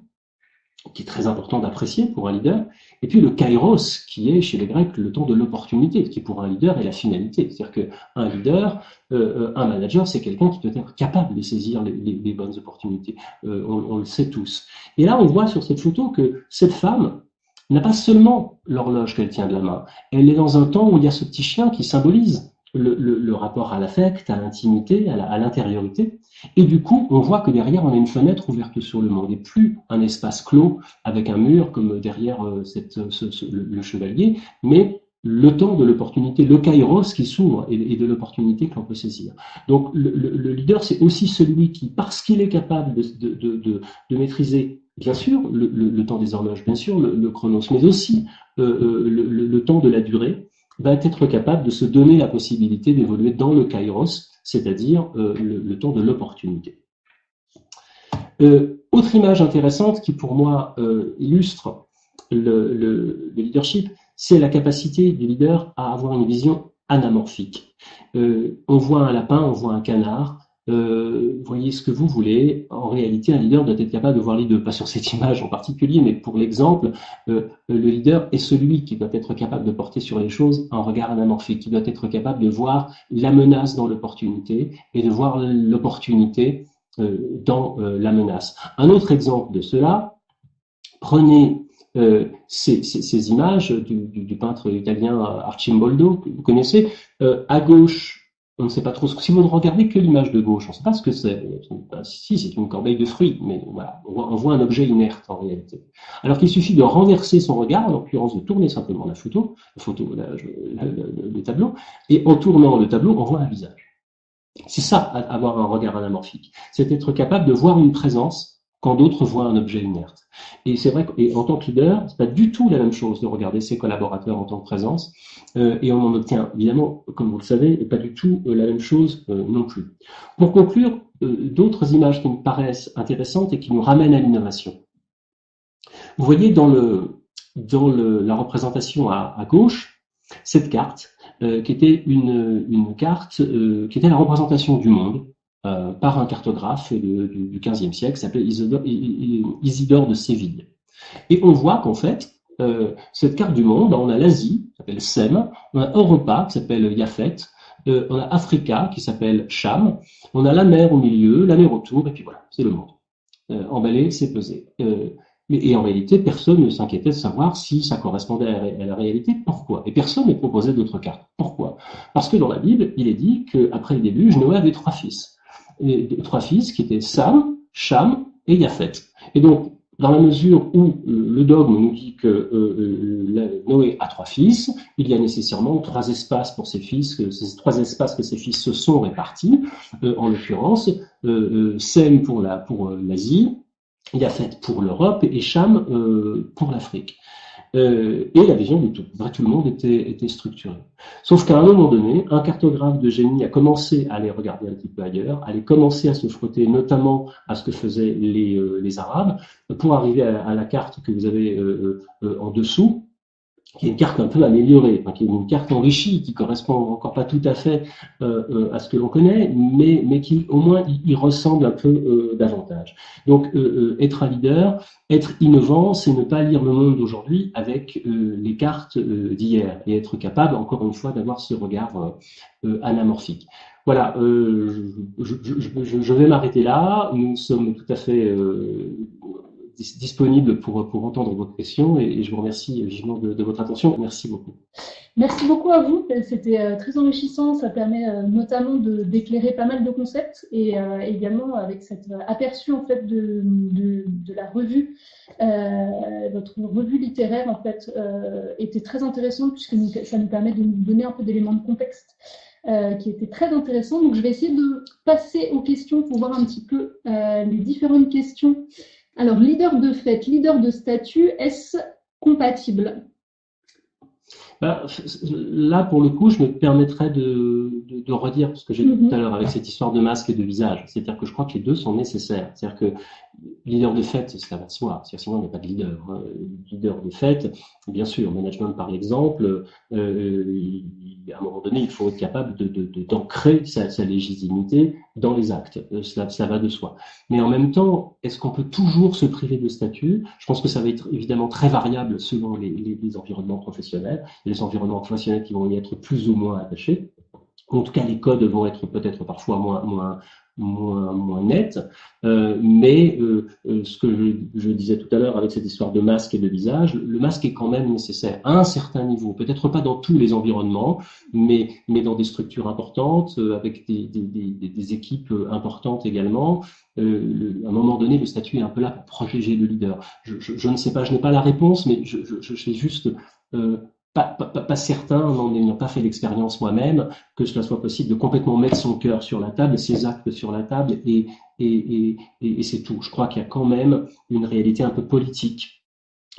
S2: qui est très important d'apprécier pour un leader, et puis le kairos, qui est chez les Grecs le temps de l'opportunité, qui pour un leader est la finalité. C'est-à-dire qu'un leader, un manager, c'est quelqu'un qui doit être capable de saisir les bonnes opportunités. On le sait tous. Et là, on voit sur cette photo que cette femme n'a pas seulement l'horloge qu'elle tient de la main, elle est dans un temps où il y a ce petit chien qui symbolise le rapport à l'affect, à l'intimité, à l'intériorité. Et du coup, on voit que derrière, on a une fenêtre ouverte sur le monde, et plus un espace clos avec un mur comme derrière le chevalier, mais le temps de l'opportunité, le kairos qui s'ouvre et de l'opportunité que l'on peut saisir. Donc le leader, c'est aussi celui qui, parce qu'il est capable de maîtriser, bien sûr, le temps des horloges, bien sûr, le chronos, mais aussi le temps de la durée, va être capable de se donner la possibilité d'évoluer dans le kairos, c'est-à-dire le temps de l'opportunité. Autre image intéressante qui pour moi illustre le leadership, c'est la capacité du leader à avoir une vision anamorphique. On voit un lapin, on voit un canard, voyez ce que vous voulez. En réalité, un leader doit être capable de voir les deux, pas sur cette image en particulier, mais pour l'exemple, le leader est celui qui doit être capable de porter sur les choses un regard anamorphique, qui doit être capable de voir la menace dans l'opportunité et de voir l'opportunité dans la menace. Un autre exemple de cela, prenez ces images du peintre italien Arcimboldo, que vous connaissez, à gauche, on ne sait pas trop ce que... Si vous ne regardez que l'image de gauche, on ne sait pas ce que c'est. Si, c'est une corbeille de fruits, mais voilà, on voit un objet inerte en réalité. Alors qu'il suffit de renverser son regard, en l'occurrence de tourner simplement le tableau, et en tournant le tableau, on voit un visage. C'est ça, avoir un regard anamorphique. C'est être capable de voir une présence quand d'autres voient un objet inerte. Et c'est vrai qu'en tant que leader, c'est pas du tout la même chose de regarder ses collaborateurs en tant que présence, et on en obtient évidemment, comme vous le savez, pas du tout la même chose non plus. Pour conclure, d'autres images qui me paraissent intéressantes et qui nous ramènent à l'innovation. Vous voyez dans la représentation à gauche, cette carte, qui était une carte qui était la représentation du monde par un cartographe du XVe siècle qui s'appelait Isidore de Séville. Et on voit qu'en fait, cette carte du monde, on a l'Asie, qui s'appelle Sem, on a Europa, qui s'appelle Yafet, on a Africa, qui s'appelle Cham, on a la mer au milieu, la mer autour, et puis voilà, c'est le monde. Emballé, c'est pesé. Et en réalité, personne ne s'inquiétait de savoir si ça correspondait à la réalité. Pourquoi? Et personne ne proposait d'autres cartes. Pourquoi? Parce que dans la Bible, il est dit qu'après le déluge, Noé avait trois fils. Et trois fils qui étaient Sam, Cham et Yafet. Et donc, dans la mesure où le dogme nous dit que Noé a trois fils, il y a nécessairement trois espaces pour ses fils, ces trois espaces que ses fils se sont répartis. En l'occurrence, Sem pour l'Asie, Yafet pour l'Europe et Cham pour l'Afrique. Et la vision du tout. Tout le monde était structuré. Sauf qu'à un moment donné, un cartographe de génie a commencé à aller regarder un petit peu ailleurs, à aller commencer à se frotter notamment à ce que faisaient les Arabes, pour arriver à la carte que vous avez en dessous, qui est une carte un peu améliorée, qui est une carte enrichie, qui correspond encore pas tout à fait à ce que l'on connaît, mais qui au moins y ressemble un peu davantage. Donc être un leader, être innovant, c'est ne pas lire le monde d'aujourd'hui avec les cartes d'hier, et être capable, encore une fois, d'avoir ce regard anamorphique. Voilà, je vais m'arrêter là. Nous sommes tout à fait disponible pour entendre vos questions et je vous remercie vivement de votre attention. Merci beaucoup.
S1: Merci beaucoup à vous. C'était très enrichissant. Ça permet notamment d'éclairer pas mal de concepts et également avec cet aperçu en fait de la revue. Votre revue littéraire en fait était très intéressante puisque ça nous permet de nous donner un peu d'éléments de contexte. Qui était très intéressant. Donc je vais essayer de passer aux questions pour voir un petit peu les différentes questions. Alors, leader de fait, leader de statut, est-ce compatible?
S2: Bah, là, pour le coup, je me permettrais de redire ce que j'ai dit tout à l'heure avec cette histoire de masque et de visage. C'est-à-dire que je crois que les deux sont nécessaires. C'est-à-dire que leader de fait, cela va de soi. C'est-à-dire sinon, on n'est pas de leader. Leader de fait, bien sûr, management par l'exemple. À un moment donné, il faut être capable d'ancrer sa légitimité dans les actes. Cela va de soi. Mais en même temps, est-ce qu'on peut toujours se priver de statut? Je pense que ça va être évidemment très variable selon les environnements professionnels. Il y a des environnements professionnels qui vont y être plus ou moins attachés. En tout cas, les codes vont être peut-être parfois moins nets, ce que je disais tout à l'heure avec cette histoire de masque et de visage, le masque est quand même nécessaire à un certain niveau, peut-être pas dans tous les environnements, mais dans des structures importantes, avec des équipes importantes également. À un moment donné, le statut est un peu là pour protéger le leader. Je ne sais pas, je n'ai pas la réponse, mais je suis juste pas certain, en n'ayant pas fait l'expérience moi-même, que cela soit possible de complètement mettre son cœur sur la table, ses actes sur la table, et c'est tout. Je crois qu'il y a quand même une réalité un peu politique,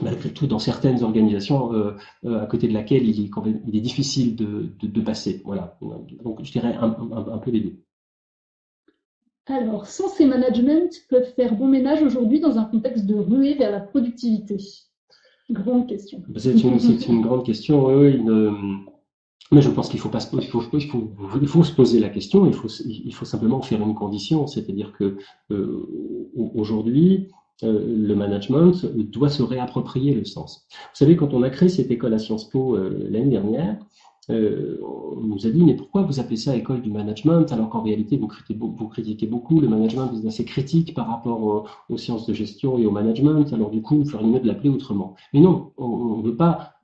S2: malgré tout, dans certaines organisations à côté de laquelle il est difficile de passer. Voilà. Donc je dirais un peu les deux.
S1: Alors, sens et management peuvent faire bon ménage aujourd'hui dans un contexte de ruée vers la productivité? Grande question.
S2: C'est une grande question, oui. Mais je pense qu'il faut pas il faut se poser la question, il faut simplement faire une condition, c'est-à-dire que aujourd'hui, le management doit se réapproprier le sens. Vous savez, quand on a créé cette école à Sciences Po l'année dernière, on nous a dit, mais pourquoi vous appelez ça école du management alors qu'en réalité vous critiquez beaucoup le management, vous êtes assez critique par rapport aux sciences de gestion et au management, alors du coup vous feriez mieux de l'appeler autrement. Mais non, on veut pas,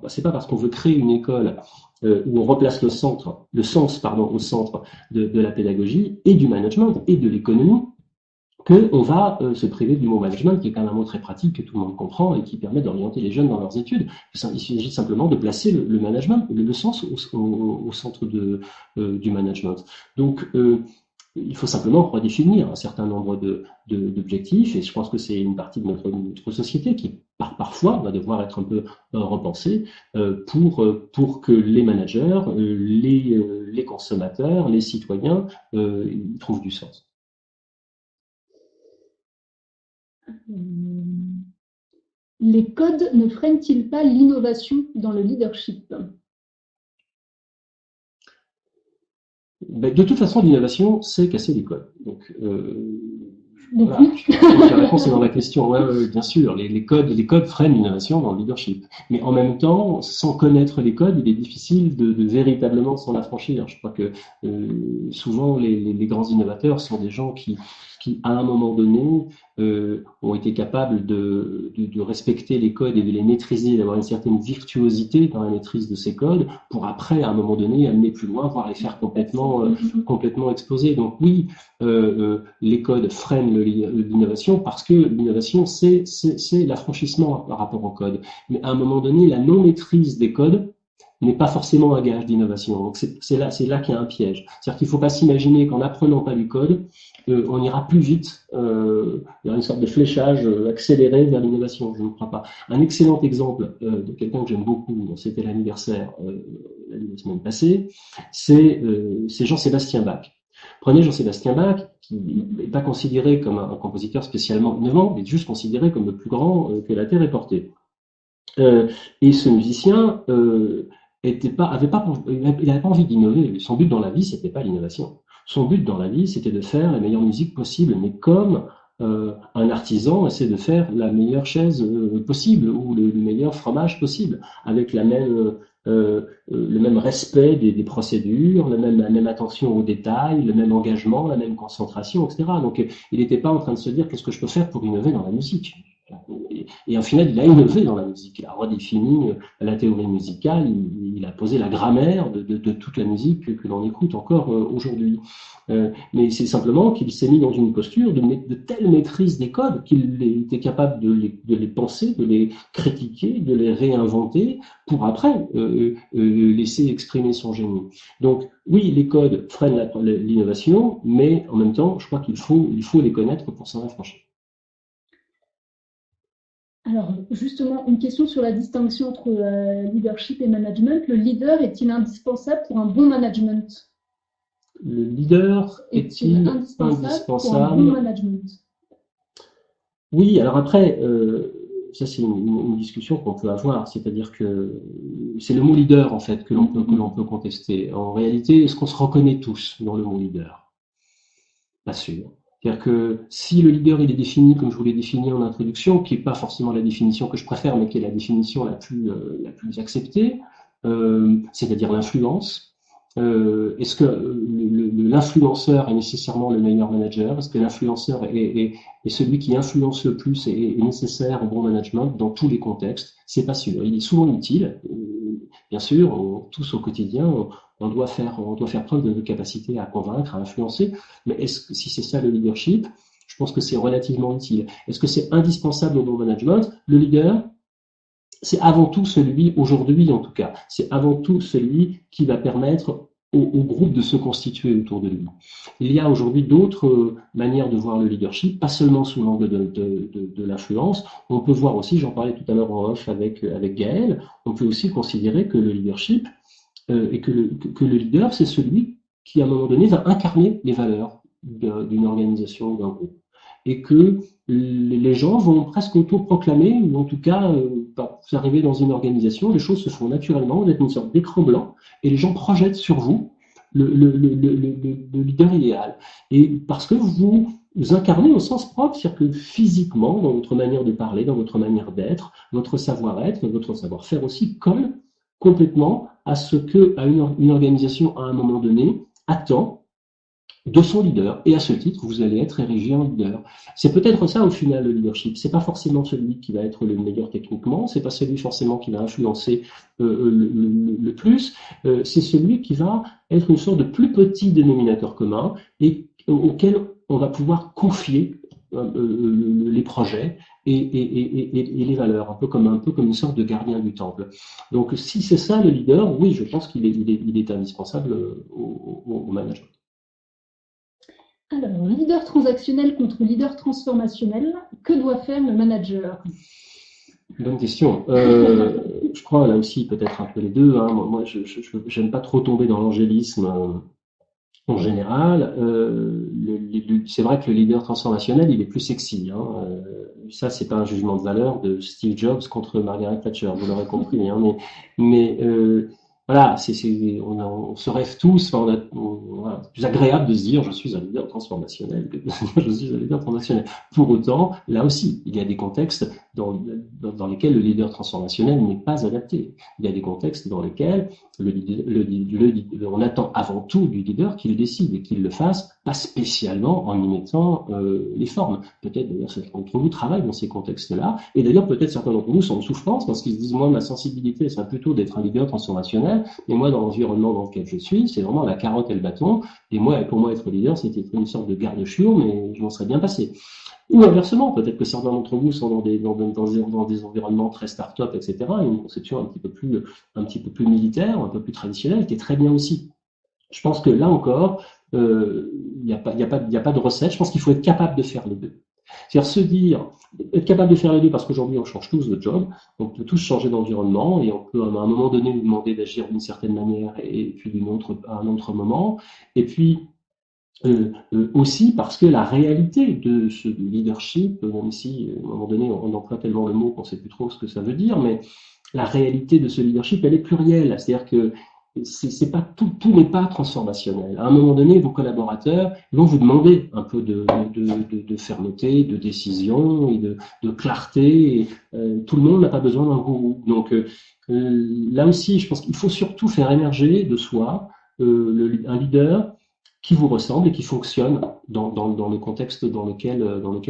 S2: c'est pas parce qu'on veut créer une école où on replace le sens pardon, au centre de la pédagogie et du management et de l'économie qu'on va se priver du mot management, qui est quand même un mot très pratique que tout le monde comprend et qui permet d'orienter les jeunes dans leurs études. Il s'agit simplement de placer le management, le sens au centre du management. Donc, il faut simplement redéfinir un certain nombre d'objectifs, et je pense que c'est une partie de notre société qui, parfois, va devoir être un peu repensée pour que les managers, les consommateurs, les citoyens trouvent du sens.
S1: Les codes ne freinent-ils pas l'innovation dans le leadership?
S2: De toute façon, l'innovation, c'est casser les codes. Donc, voilà,
S1: oui.
S2: je pense que la réponse est dans la question. Ouais, bien sûr, les codes freinent l'innovation dans le leadership. Mais en même temps, sans connaître les codes, il est difficile de véritablement s'en affranchir. Je crois que souvent, les grands innovateurs sont des gens qui à un moment donné, ont été capables de respecter les codes et de les maîtriser, d'avoir une certaine virtuosité dans la maîtrise de ces codes, pour après, à un moment donné, amener plus loin, voire les faire complètement exploser. Donc oui, les codes freinent l'innovation parce que l'innovation, c'est l'affranchissement par rapport aux codes. Mais à un moment donné, la non-maîtrise des codes n'est pas forcément un gage d'innovation. Donc c'est là qu'il y a un piège. C'est-à-dire qu'il ne faut pas s'imaginer qu'en n'apprenant pas les codes, on ira plus vite, il y aura une sorte de fléchage accéléré vers l'innovation. Je ne crois pas. Un excellent exemple de quelqu'un que j'aime beaucoup, c'était l'anniversaire la semaine passée, c'est Jean-Sébastien Bach. Prenez Jean-Sébastien Bach, qui n'est pas considéré comme un compositeur spécialement innovant, mais juste considéré comme le plus grand que la Terre ait porté. Et ce musicien il n'avait pas envie d'innover. Son but dans la vie, c'était pas l'innovation. Son but dans la vie, c'était de faire la meilleure musique possible, mais comme un artisan essaie de faire la meilleure chaise possible ou le meilleur fromage possible, avec le même respect des procédures, la même attention aux détails, le même engagement, la même concentration, etc. Donc, il n'était pas en train de se dire qu'est-ce que je peux faire pour innover dans la musique. Et au final, il a innové dans la musique. Il a redéfini la théorie musicale, il a posé la grammaire de toute la musique que l'on écoute encore aujourd'hui. Mais c'est simplement qu'il s'est mis dans une posture de telle maîtrise des codes qu'il était capable de les penser, de les critiquer, de les réinventer pour après laisser exprimer son génie. Donc oui, les codes freinent l'innovation, mais en même temps, je crois qu'il faut les connaître pour s'en affranchir.
S1: Alors, justement, une question sur la distinction entre leadership et management. Le leader est-il indispensable pour un bon management?
S2: Le leader est-il
S1: indispensable pour un bon management?
S2: Oui, alors après, ça c'est une discussion qu'on peut avoir, c'est-à-dire que c'est le mot leader en fait que l'on peut contester. En réalité, est-ce qu'on se reconnaît tous dans le mot leader? Pas sûr. C'est-à-dire que si le leader il est défini comme je vous l'ai défini en introduction, qui n'est pas forcément la définition que je préfère, mais qui est la définition la plus acceptée, c'est-à-dire l'influence. Est-ce que l'influenceur est nécessairement le meilleur manager? Est-ce que l'influenceur est celui qui influence le plus et est nécessaire au bon management dans tous les contextes? C'est pas sûr. Il est souvent utile. Bien sûr, tous au quotidien, on doit faire preuve de capacité à convaincre, à influencer. Mais si c'est ça le leadership, je pense que c'est relativement utile. Est-ce que c'est indispensable au bon management? Le leader, c'est avant tout celui, aujourd'hui en tout cas, c'est avant tout celui qui va permettre au groupe de se constituer autour de lui. Il y a aujourd'hui d'autres manières de voir le leadership, pas seulement sous l'angle de l'influence. On peut voir aussi, j'en parlais tout à l'heure en off avec Gaël, on peut aussi considérer que le leadership et que le leader, c'est celui qui, à un moment donné, va incarner les valeurs d'une organisation ou d'un groupe. Et que les gens vont presque auto-proclamer, ou en tout cas, vous arrivez dans une organisation, les choses se font naturellement, vous êtes une sorte d'écran blanc, et les gens projettent sur vous le leader idéal. Et parce que vous incarnez au sens propre, c'est-à-dire que physiquement, dans votre manière de parler, dans votre manière d'être, votre savoir-être, votre savoir-faire aussi colle complètement à ce que une organisation, à un moment donné, attend de son leader. Et à ce titre, vous allez être érigé en leader. C'est peut-être ça, au final, le leadership. C'est pas forcément celui qui va être le meilleur techniquement, c'est pas celui forcément qui va influencer le plus, c'est celui qui va être une sorte de plus petit dénominateur commun et auquel on va pouvoir confier les projets et les valeurs, un peu comme une sorte de gardien du temple. Donc, si c'est ça le leader, oui, je pense qu'il est indispensable au management.
S1: Alors, leader transactionnel contre leader transformationnel, que doit faire le manager?
S2: Bonne question. Je crois là aussi peut-être un peu les deux. Hein. Moi, je n'aime pas trop tomber dans l'angélisme en général. C'est vrai que le leader transformationnel, il est plus sexy. Hein. Ça, c'est pas un jugement de valeur de Steve Jobs contre Margaret Thatcher, vous l'aurez compris. Hein. Mais voilà, on se rêve tous. Enfin, voilà, c'est plus agréable de se dire je suis un leader transformationnel que de se dire je suis un leader transactionnel. Pour autant, là aussi, il y a des contextes dans lesquels le leader transformationnel n'est pas adapté. Il y a des contextes dans lesquels on attend avant tout du leader qu'il décide et qu'il le fasse, pas spécialement en y mettant les formes. Peut-être d'ailleurs certains d'entre vous travaillent dans ces contextes-là, et d'ailleurs peut-être certains d'entre vous sont en souffrance parce qu'ils se disent moi ma sensibilité serait plutôt d'être un leader transformationnel, mais moi dans l'environnement dans lequel je suis, c'est vraiment la carotte et le bâton, et moi pour moi être leader c'était une sorte de garde-chiour, mais je m'en serais bien passé. Ou inversement, peut-être que certains d'entre vous sont dans des environnements très start-up, etc., une conception un petit peu plus militaire, un peu plus traditionnelle, qui est très bien aussi. Je pense que là encore, il n'y a pas de recette. Je pense qu'il faut être capable de faire les deux. C'est-à-dire être capable de faire les deux, parce qu'aujourd'hui on change tous de job, on peut tous changer d'environnement et on peut à un moment donné nous demander d'agir d'une certaine manière et puis à un autre moment. Et puis aussi parce que la réalité de ce leadership, même si à un moment donné on emploie tellement le mot qu'on ne sait plus trop ce que ça veut dire, mais la réalité de ce leadership, elle est plurielle. C'est-à-dire que c'est pas tout n'est pas transformationnel. À un moment donné, vos collaborateurs vont vous demander un peu de fermeté, de décision et de clarté. Et, tout le monde n'a pas besoin d'un gourou. Donc là aussi, je pense qu'il faut surtout faire émerger de soi un leader qui vous ressemble et qui fonctionne dans le contexte dans lequel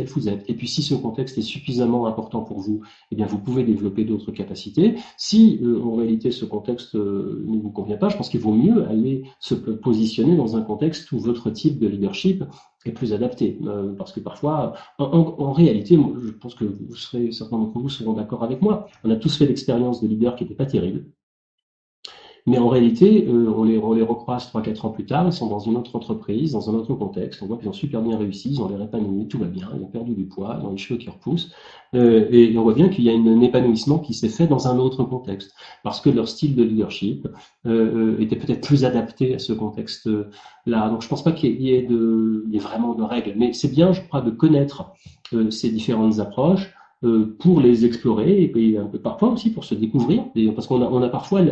S2: vous êtes. Et puis si ce contexte est suffisamment important pour vous, eh bien vous pouvez développer d'autres capacités. Si en réalité ce contexte ne vous convient pas, je pense qu'il vaut mieux aller se positionner dans un contexte où votre type de leadership est plus adapté. Parce que parfois, en réalité, je pense que certains d'entre vous seront d'accord avec moi, on a tous fait l'expérience de leaders qui n'étaient pas terribles. Mais en réalité, on les recroise 3-4 ans plus tard, ils sont dans une autre entreprise, dans un autre contexte, on voit qu'ils ont super bien réussi, ils ont l'air épanouis, tout va bien, ils ont perdu du poids, ils ont les cheveux qui repoussent, et on voit bien qu'il y a un épanouissement qui s'est fait dans un autre contexte, parce que leur style de leadership était peut-être plus adapté à ce contexte-là. Donc je pense pas qu'il y ait vraiment de règles, mais c'est bien, je crois, de connaître ces différentes approches, pour les explorer et un peu parfois aussi pour se découvrir, parce qu'on a parfois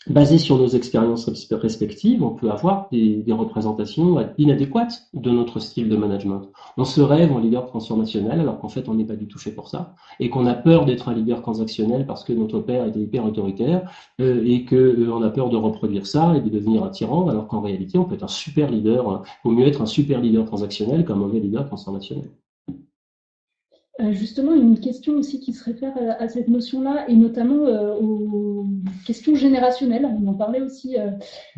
S2: basé sur nos expériences respectives, on peut avoir des représentations inadéquates de notre style de management. On se rêve en leader transformationnel alors qu'en fait on n'est pas du tout fait pour ça et qu'on a peur d'être un leader transactionnel parce que notre père était hyper autoritaire et que on a peur de reproduire ça et de devenir un tyran alors qu'en réalité on peut être un super leader, vaut mieux être un super leader transactionnel qu'un mauvais leader transformationnel.
S1: Justement, une question aussi qui se réfère à cette notion-là, et notamment aux questions générationnelles, on en parlait aussi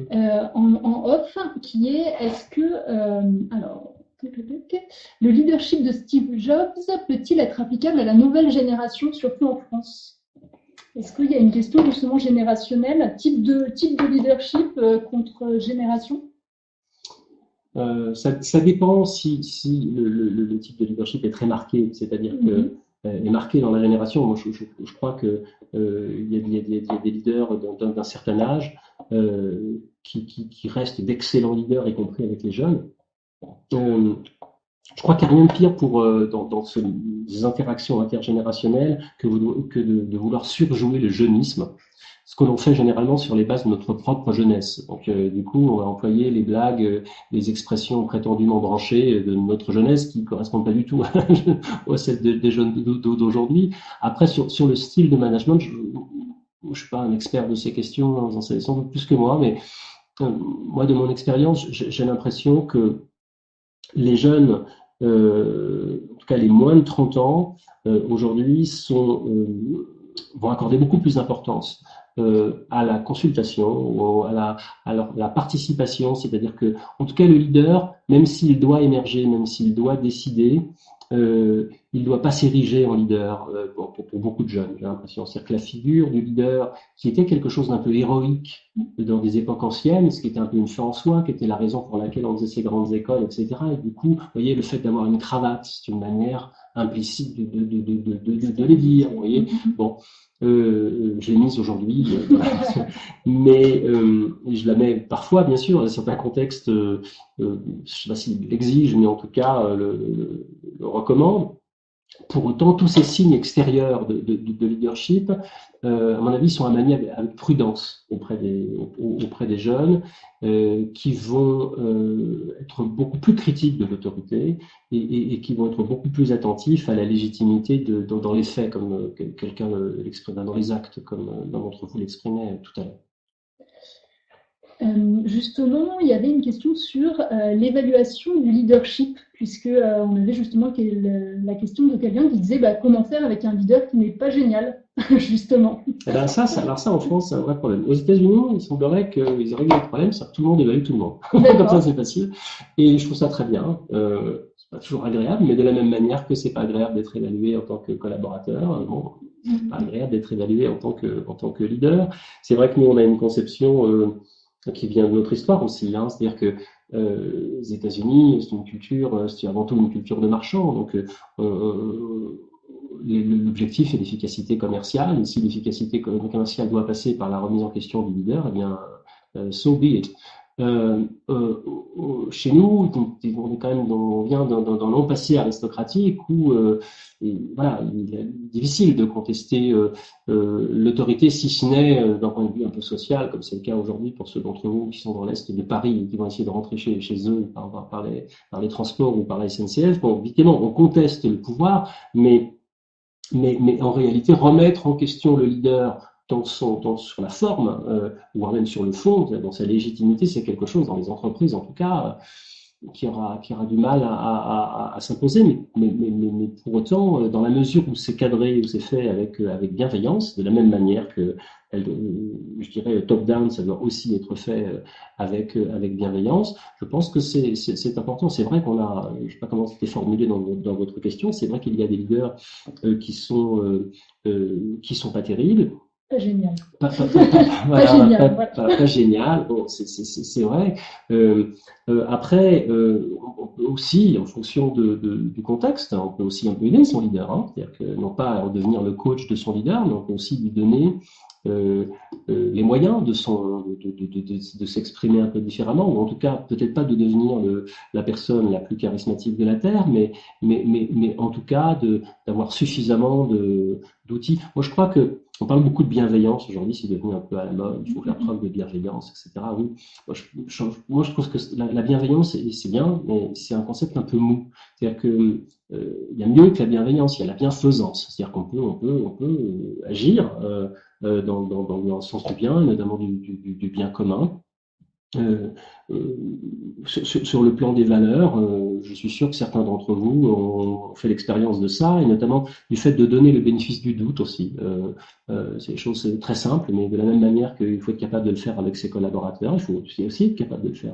S1: en off, qui est est-ce que, alors, le leadership de Steve Jobs peut-il être applicable à la nouvelle génération, surtout en France? Est-ce qu'il y a une question justement générationnelle, type de leadership contre génération?
S2: Ça dépend si le type de leadership est très marqué, c'est-à-dire que est marqué dans la génération. Moi, je crois que il y a des leaders d'un certain âge qui restent d'excellents leaders, y compris avec les jeunes. Je crois qu'il n'y a rien de pire pour dans ces interactions intergénérationnelles que de vouloir surjouer le jeunisme. Ce que l'on fait généralement sur les bases de notre propre jeunesse. Donc, du coup, on va employer les blagues, les expressions prétendument branchées de notre jeunesse qui ne correspondent pas du tout à celles des jeunes d'aujourd'hui. Après, sur le style de management, je ne suis pas un expert de ces questions, vous en savez sans doute plus que moi, mais moi, de mon expérience, j'ai l'impression que les jeunes, en tout cas les moins de 30 ans, aujourd'hui, vont accorder beaucoup plus d'importance à la consultation ou à la participation, c'est-à-dire que, en tout cas, le leader, même s'il doit émerger, même s'il doit décider, il ne doit pas s'ériger en leader pour beaucoup de jeunes, j'ai l'impression. C'est-à-dire que la figure du leader, qui était quelque chose d'un peu héroïque dans des époques anciennes, ce qui était un peu une fin en soi, qui était la raison pour laquelle on faisait ces grandes écoles, etc. Et du coup, vous voyez, le fait d'avoir une cravate, c'est une manière implicite de les dire, vous voyez. Bon, je l'ai mise aujourd'hui, mais je la mets parfois, bien sûr, dans certains contextes, je ne sais pas s'il l'exige, mais en tout cas le recommande. Pour autant, tous ces signes extérieurs de leadership, à mon avis, sont à manier avec prudence auprès des jeunes qui vont être beaucoup plus critiques de l'autorité et qui vont être beaucoup plus attentifs à la légitimité dans les faits, comme quelqu'un l'exprime, dans les actes, comme l'un d'entre vous l'exprimait tout à l'heure.
S1: Justement, il y avait une question sur l'évaluation du leadership, puisque on avait justement la question de quelqu'un qui disait comment faire avec un leader qui n'est pas génial, justement.
S2: Et ben ça, en France, c'est un vrai problème. Aux États-Unis, il semblerait qu'ils aient réglé le problème, c'est que tout le monde évalue tout le monde. Comme ça, c'est facile. Et je trouve ça très bien. C'est pas toujours agréable, mais de la même manière que c'est pas agréable d'être évalué en tant que collaborateur, bon, c'est pas agréable d'être évalué en tant que leader. C'est vrai que nous, on a une conception qui vient de notre histoire aussi, hein, c'est-à-dire que les États-Unis, c'est une culture, c'est avant tout une culture de marchands, donc l'objectif est l'efficacité commerciale, et si l'efficacité commerciale doit passer par la remise en question du leader, eh bien, so be it. Chez nous, on est quand même on vient d'un long passé aristocratique où voilà, il est difficile de contester l'autorité, si ce n'est d'un point de vue un peu social, comme c'est le cas aujourd'hui pour ceux d'entre vous qui sont dans l'est de Paris et qui vont essayer de rentrer chez eux par les transports ou par la SNCF. Bon, évidemment, on conteste le pouvoir, mais en réalité, remettre en question le leader sur la forme, voire même sur le fond, dans sa légitimité, c'est quelque chose dans les entreprises, en tout cas, qui aura du mal à s'imposer, mais pour autant, dans la mesure où c'est cadré, où c'est fait avec bienveillance, de la même manière que, je dirais, top-down, ça doit aussi être fait avec bienveillance. Je pense que c'est important. C'est vrai qu'on a, je ne sais pas comment c'était formulé dans votre question, c'est vrai qu'il y a des leaders qui sont pas terribles.
S1: Pas génial.
S2: Voilà,
S1: Pas génial, voilà.
S2: pas génial. Bon, c'est vrai. Après, on peut aussi, en fonction du contexte, on peut aussi un peu aider son leader. Hein. C'est-à-dire que non pas devenir le coach de son leader, mais on peut aussi lui donner euh, les moyens de s'exprimer un peu différemment, ou en tout cas peut-être pas de devenir la personne la plus charismatique de la Terre, mais en tout cas d'avoir suffisamment d'outils. Moi, je crois que on parle beaucoup de bienveillance aujourd'hui, c'est devenu un peu à la mode, il faut faire preuve de bienveillance, etc. Oui, moi, je trouve que la bienveillance, c'est bien, mais c'est un concept un peu mou. C'est-à-dire que il y a mieux que la bienveillance, il y a la bienfaisance. C'est-à-dire qu'on peut agir dans le sens du bien, notamment du bien commun. Euh, euh, sur le plan des valeurs, je suis sûr que certains d'entre vous ont fait l'expérience de ça, et notamment du fait de donner le bénéfice du doute aussi. C'est des choses très simples, mais de la même manière qu'il faut être capable de le faire avec ses collaborateurs, il faut aussi être capable de le faire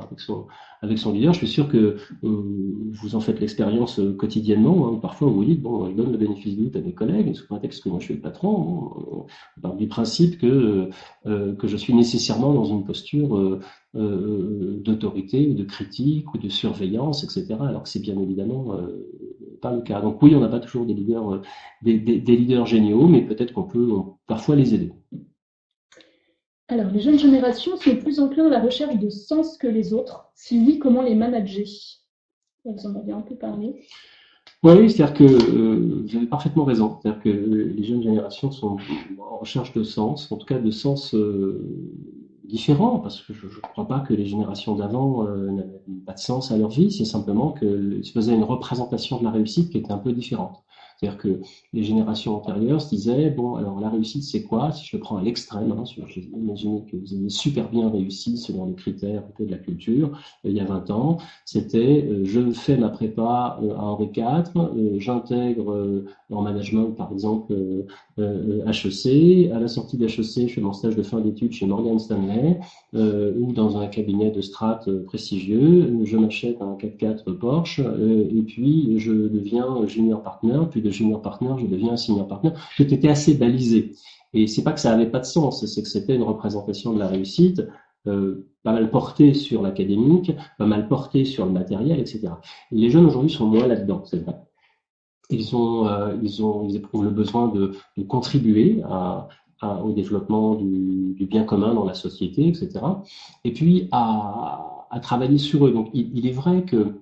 S2: avec son leader. Je suis sûr que vous en faites l'expérience quotidiennement. Hein. Parfois, vous dites, bon, je donne le bénéfice du doute à mes collègues, sous prétexte que moi je suis le patron. On part du principe que je suis nécessairement dans une posture d'autorité ou de critique ou de surveillance, etc. Alors que c'est bien évidemment pas le cas. Donc oui, on n'a pas toujours des leaders, des leaders géniaux, mais peut-être qu'on peut parfois les aider.
S1: Alors, les jeunes générations sont plus enclins à la recherche de sens que les autres. Si oui, comment les manager? Vous en avez un peu parlé.
S2: Oui, c'est-à-dire que vous avez parfaitement raison. C'est-à-dire que les jeunes générations sont en recherche de sens, en tout cas de sens différents, parce que je ne crois pas que les générations d'avant n'avaient pas de sens à leur vie, c'est simplement qu'ils se faisaient une représentation de la réussite qui était un peu différente. C'est-à-dire que les générations antérieures se disaient, bon, alors la réussite, c'est quoi? Si je le prends à l'extrême, hein, imaginez que vous ayez super bien réussi selon les critères de la culture, il y a 20 ans, c'était je fais ma prépa à Henri IV, j'intègre en management, par exemple, HEC. À la sortie d'HEC, je fais mon stage de fin d'études chez Morgan Stanley ou dans un cabinet de strat prestigieux. Je m'achète un 4x4 Porsche et puis je deviens junior partner. Puis de junior partner, je deviens senior partner. Tout était assez balisé. Et c'est pas que ça avait pas de sens, c'est que c'était une représentation de la réussite pas mal portée sur l'académique, pas mal portée sur le matériel, etc. Et les jeunes aujourd'hui sont moins là-dedans, c'est vrai. Ils éprouvent le besoin de contribuer au développement du bien commun dans la société, etc. Et puis à travailler sur eux. Donc il est vrai que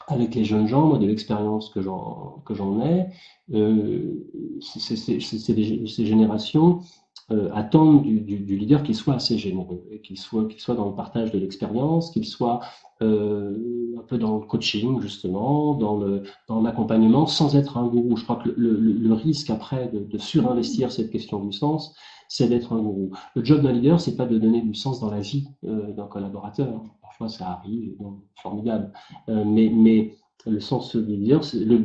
S2: avec les jeunes gens, moi, de l'expérience que j'en ai, ces générations attendent du leader qu'il soit assez généreux, et qu'il soit dans le partage de l'expérience, qu'il soit un peu dans le coaching, justement, dans l'accompagnement, sans être un gourou. Je crois que le risque après de surinvestir cette question du sens, c'est d'être un gourou. Le job d'un leader, c'est pas de donner du sens dans la vie d'un collaborateur. Parfois, ça arrive, bon, formidable. Mais le sens du leader, le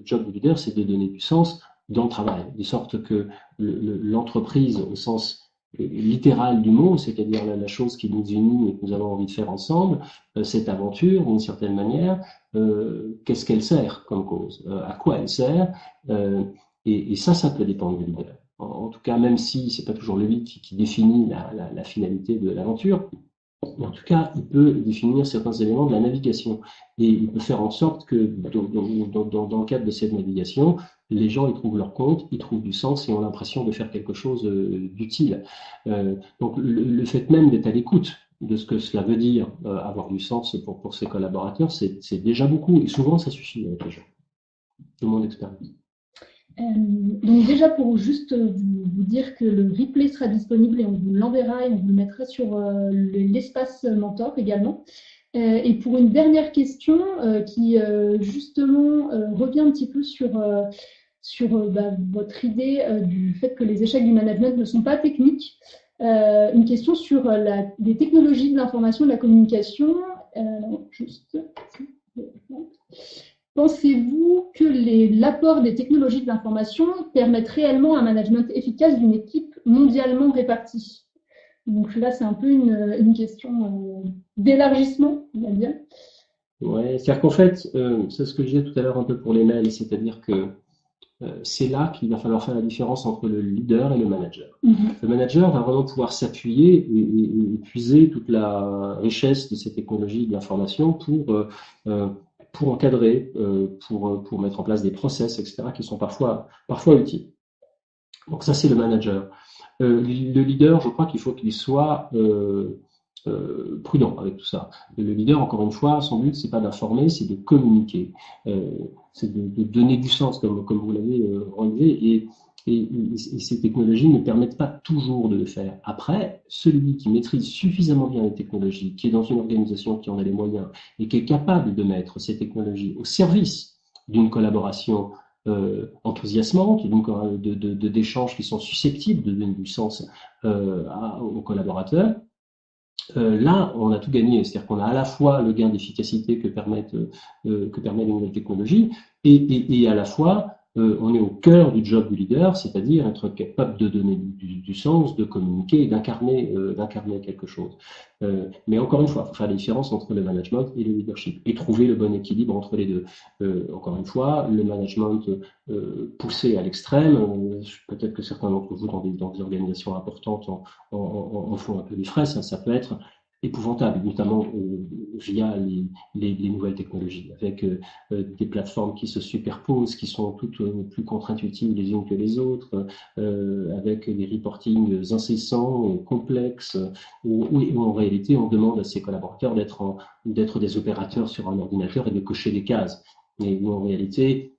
S2: job du leader, c'est de donner du sens dans le travail, de sorte que l'entreprise, au sens littéral du mot, c'est-à-dire la chose qui nous unit et que nous avons envie de faire ensemble, cette aventure, d'une certaine manière, qu'est-ce qu'elle sert comme cause, à quoi elle sert, et ça peut dépendre du leader. En tout cas, même si c'est pas toujours lui qui définit la finalité de l'aventure, mais en tout cas, il peut définir certains éléments de la navigation et il peut faire en sorte que dans le cadre de cette navigation, les gens y trouvent leur compte, y trouvent du sens et ont l'impression de faire quelque chose d'utile. Donc le fait même d'être à l'écoute de ce que cela veut dire avoir du sens pour ses collaborateurs, c'est déjà beaucoup et souvent ça suffit avec les gens, de mon expérience.
S1: Donc déjà pour juste vous dire que le replay sera disponible et on vous l'enverra et on vous le mettra sur l'espace mentor également. Et pour une dernière question qui justement revient un petit peu sur votre idée du fait que les échecs du management ne sont pas techniques. Une question sur les technologies de l'information et de la communication. Pensez-vous que l'apport des technologies de l'information permettent réellement un management efficace d'une équipe mondialement répartie? Donc là, c'est un peu une question d'élargissement, on va dire.
S2: Ouais, c'est-à-dire qu'en fait, c'est ce que je disais tout à l'heure un peu pour les mails, c'est-à-dire que c'est là qu'il va falloir faire la différence entre le leader et le manager.
S1: Mhm.
S2: Le manager va vraiment pouvoir s'appuyer et puiser toute la richesse de ces technologies de l'information pour encadrer, pour mettre en place des process, etc., qui sont parfois utiles. Donc ça, c'est le manager. Le leader, je crois qu'il faut qu'il soit prudent avec tout ça. Le leader, encore une fois, son but, c'est pas d'informer, c'est de communiquer, c'est de donner du sens, comme vous l'avez relevé, et ces technologies ne permettent pas toujours de le faire. Après, celui qui maîtrise suffisamment bien les technologies, qui est dans une organisation qui en a les moyens et qui est capable de mettre ces technologies au service d'une collaboration enthousiasmante, d'échanges qui sont susceptibles de donner du sens aux collaborateurs, là, on a tout gagné. C'est-à-dire qu'on a à la fois le gain d'efficacité que permettent les nouvelles technologies, et à la fois, on est au cœur du job du leader, c'est-à-dire être capable de donner du sens, de communiquer et d'incarner quelque chose. Mais encore une fois, il faut faire la différence entre le management et le leadership et trouver le bon équilibre entre les deux. Encore une fois, le management poussé à l'extrême, peut-être que certains d'entre vous dans des organisations importantes en font un peu des frais, ça peut être épouvantable, notamment via les nouvelles technologies, avec des plateformes qui se superposent, qui sont toutes plus contre-intuitives les unes que les autres, avec des reportings incessants, complexes, où en réalité on demande à ses collaborateurs d'être des opérateurs sur un ordinateur et de cocher des cases. Et où en réalité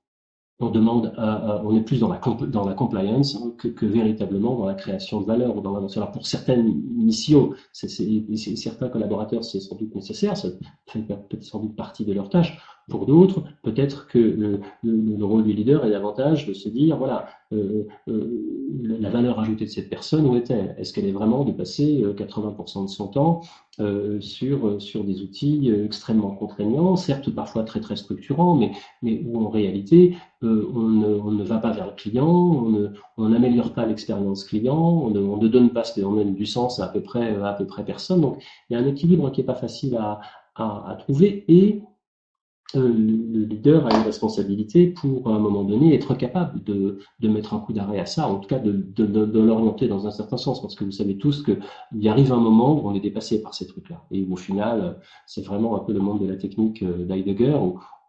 S2: on demande, on est plus dans la compliance que véritablement dans la création de valeur ou dans l'avancée. Alors pour certaines missions, certains collaborateurs, c'est sans doute nécessaire, ça fait peut-être sans doute partie de leur tâche. Pour d'autres, peut-être que le rôle du leader est davantage de se dire, voilà, la valeur ajoutée de cette personne, où est-elle? Est-ce qu'elle est vraiment de passer 80% de son temps sur des outils extrêmement contraignants, certes parfois très très structurants, mais où en réalité on ne va pas vers le client, on n'améliore pas l'expérience client, on ne donne pas, on donne du sens à peu près personne. Donc il y a un équilibre qui est pas facile à trouver, et le leader a une responsabilité pour, à un moment donné, être capable de mettre un coup d'arrêt à ça, en tout cas de l'orienter dans un certain sens, parce que vous savez tous qu'il arrive un moment où on est dépassé par ces trucs-là, et au final, c'est vraiment un peu le monde de la technique d'Heidegger,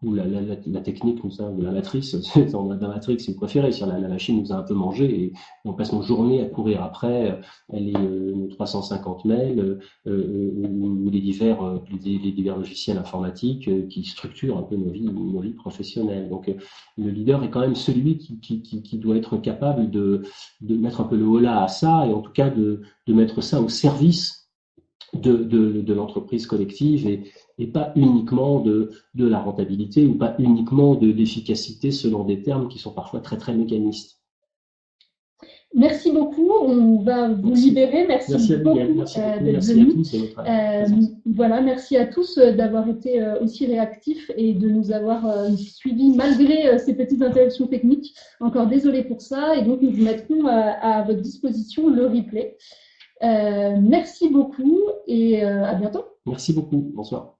S2: où la technique ou la matrice, la matrix, si vous préférez, la machine nous a un peu mangé, et on passe nos journées à courir après nos 350 mails, ou les divers logiciels informatiques qui structurent un peu nos vies professionnelles. Donc le leader est quand même celui qui doit être capable de mettre un peu le holà à ça, et en tout cas de mettre ça au service de l'entreprise collective, et pas uniquement de la rentabilité, ou pas uniquement de l'efficacité selon des termes qui sont parfois très très mécanistes.
S1: Merci beaucoup, on va vous libérer. Merci beaucoup d'être venu. Voilà, merci à tous d'avoir été aussi réactifs et de nous avoir suivis malgré ces petites interruptions techniques. Encore désolé pour ça, et donc nous vous mettrons à votre disposition le replay. Merci beaucoup et à bientôt.
S2: Merci beaucoup, bonsoir.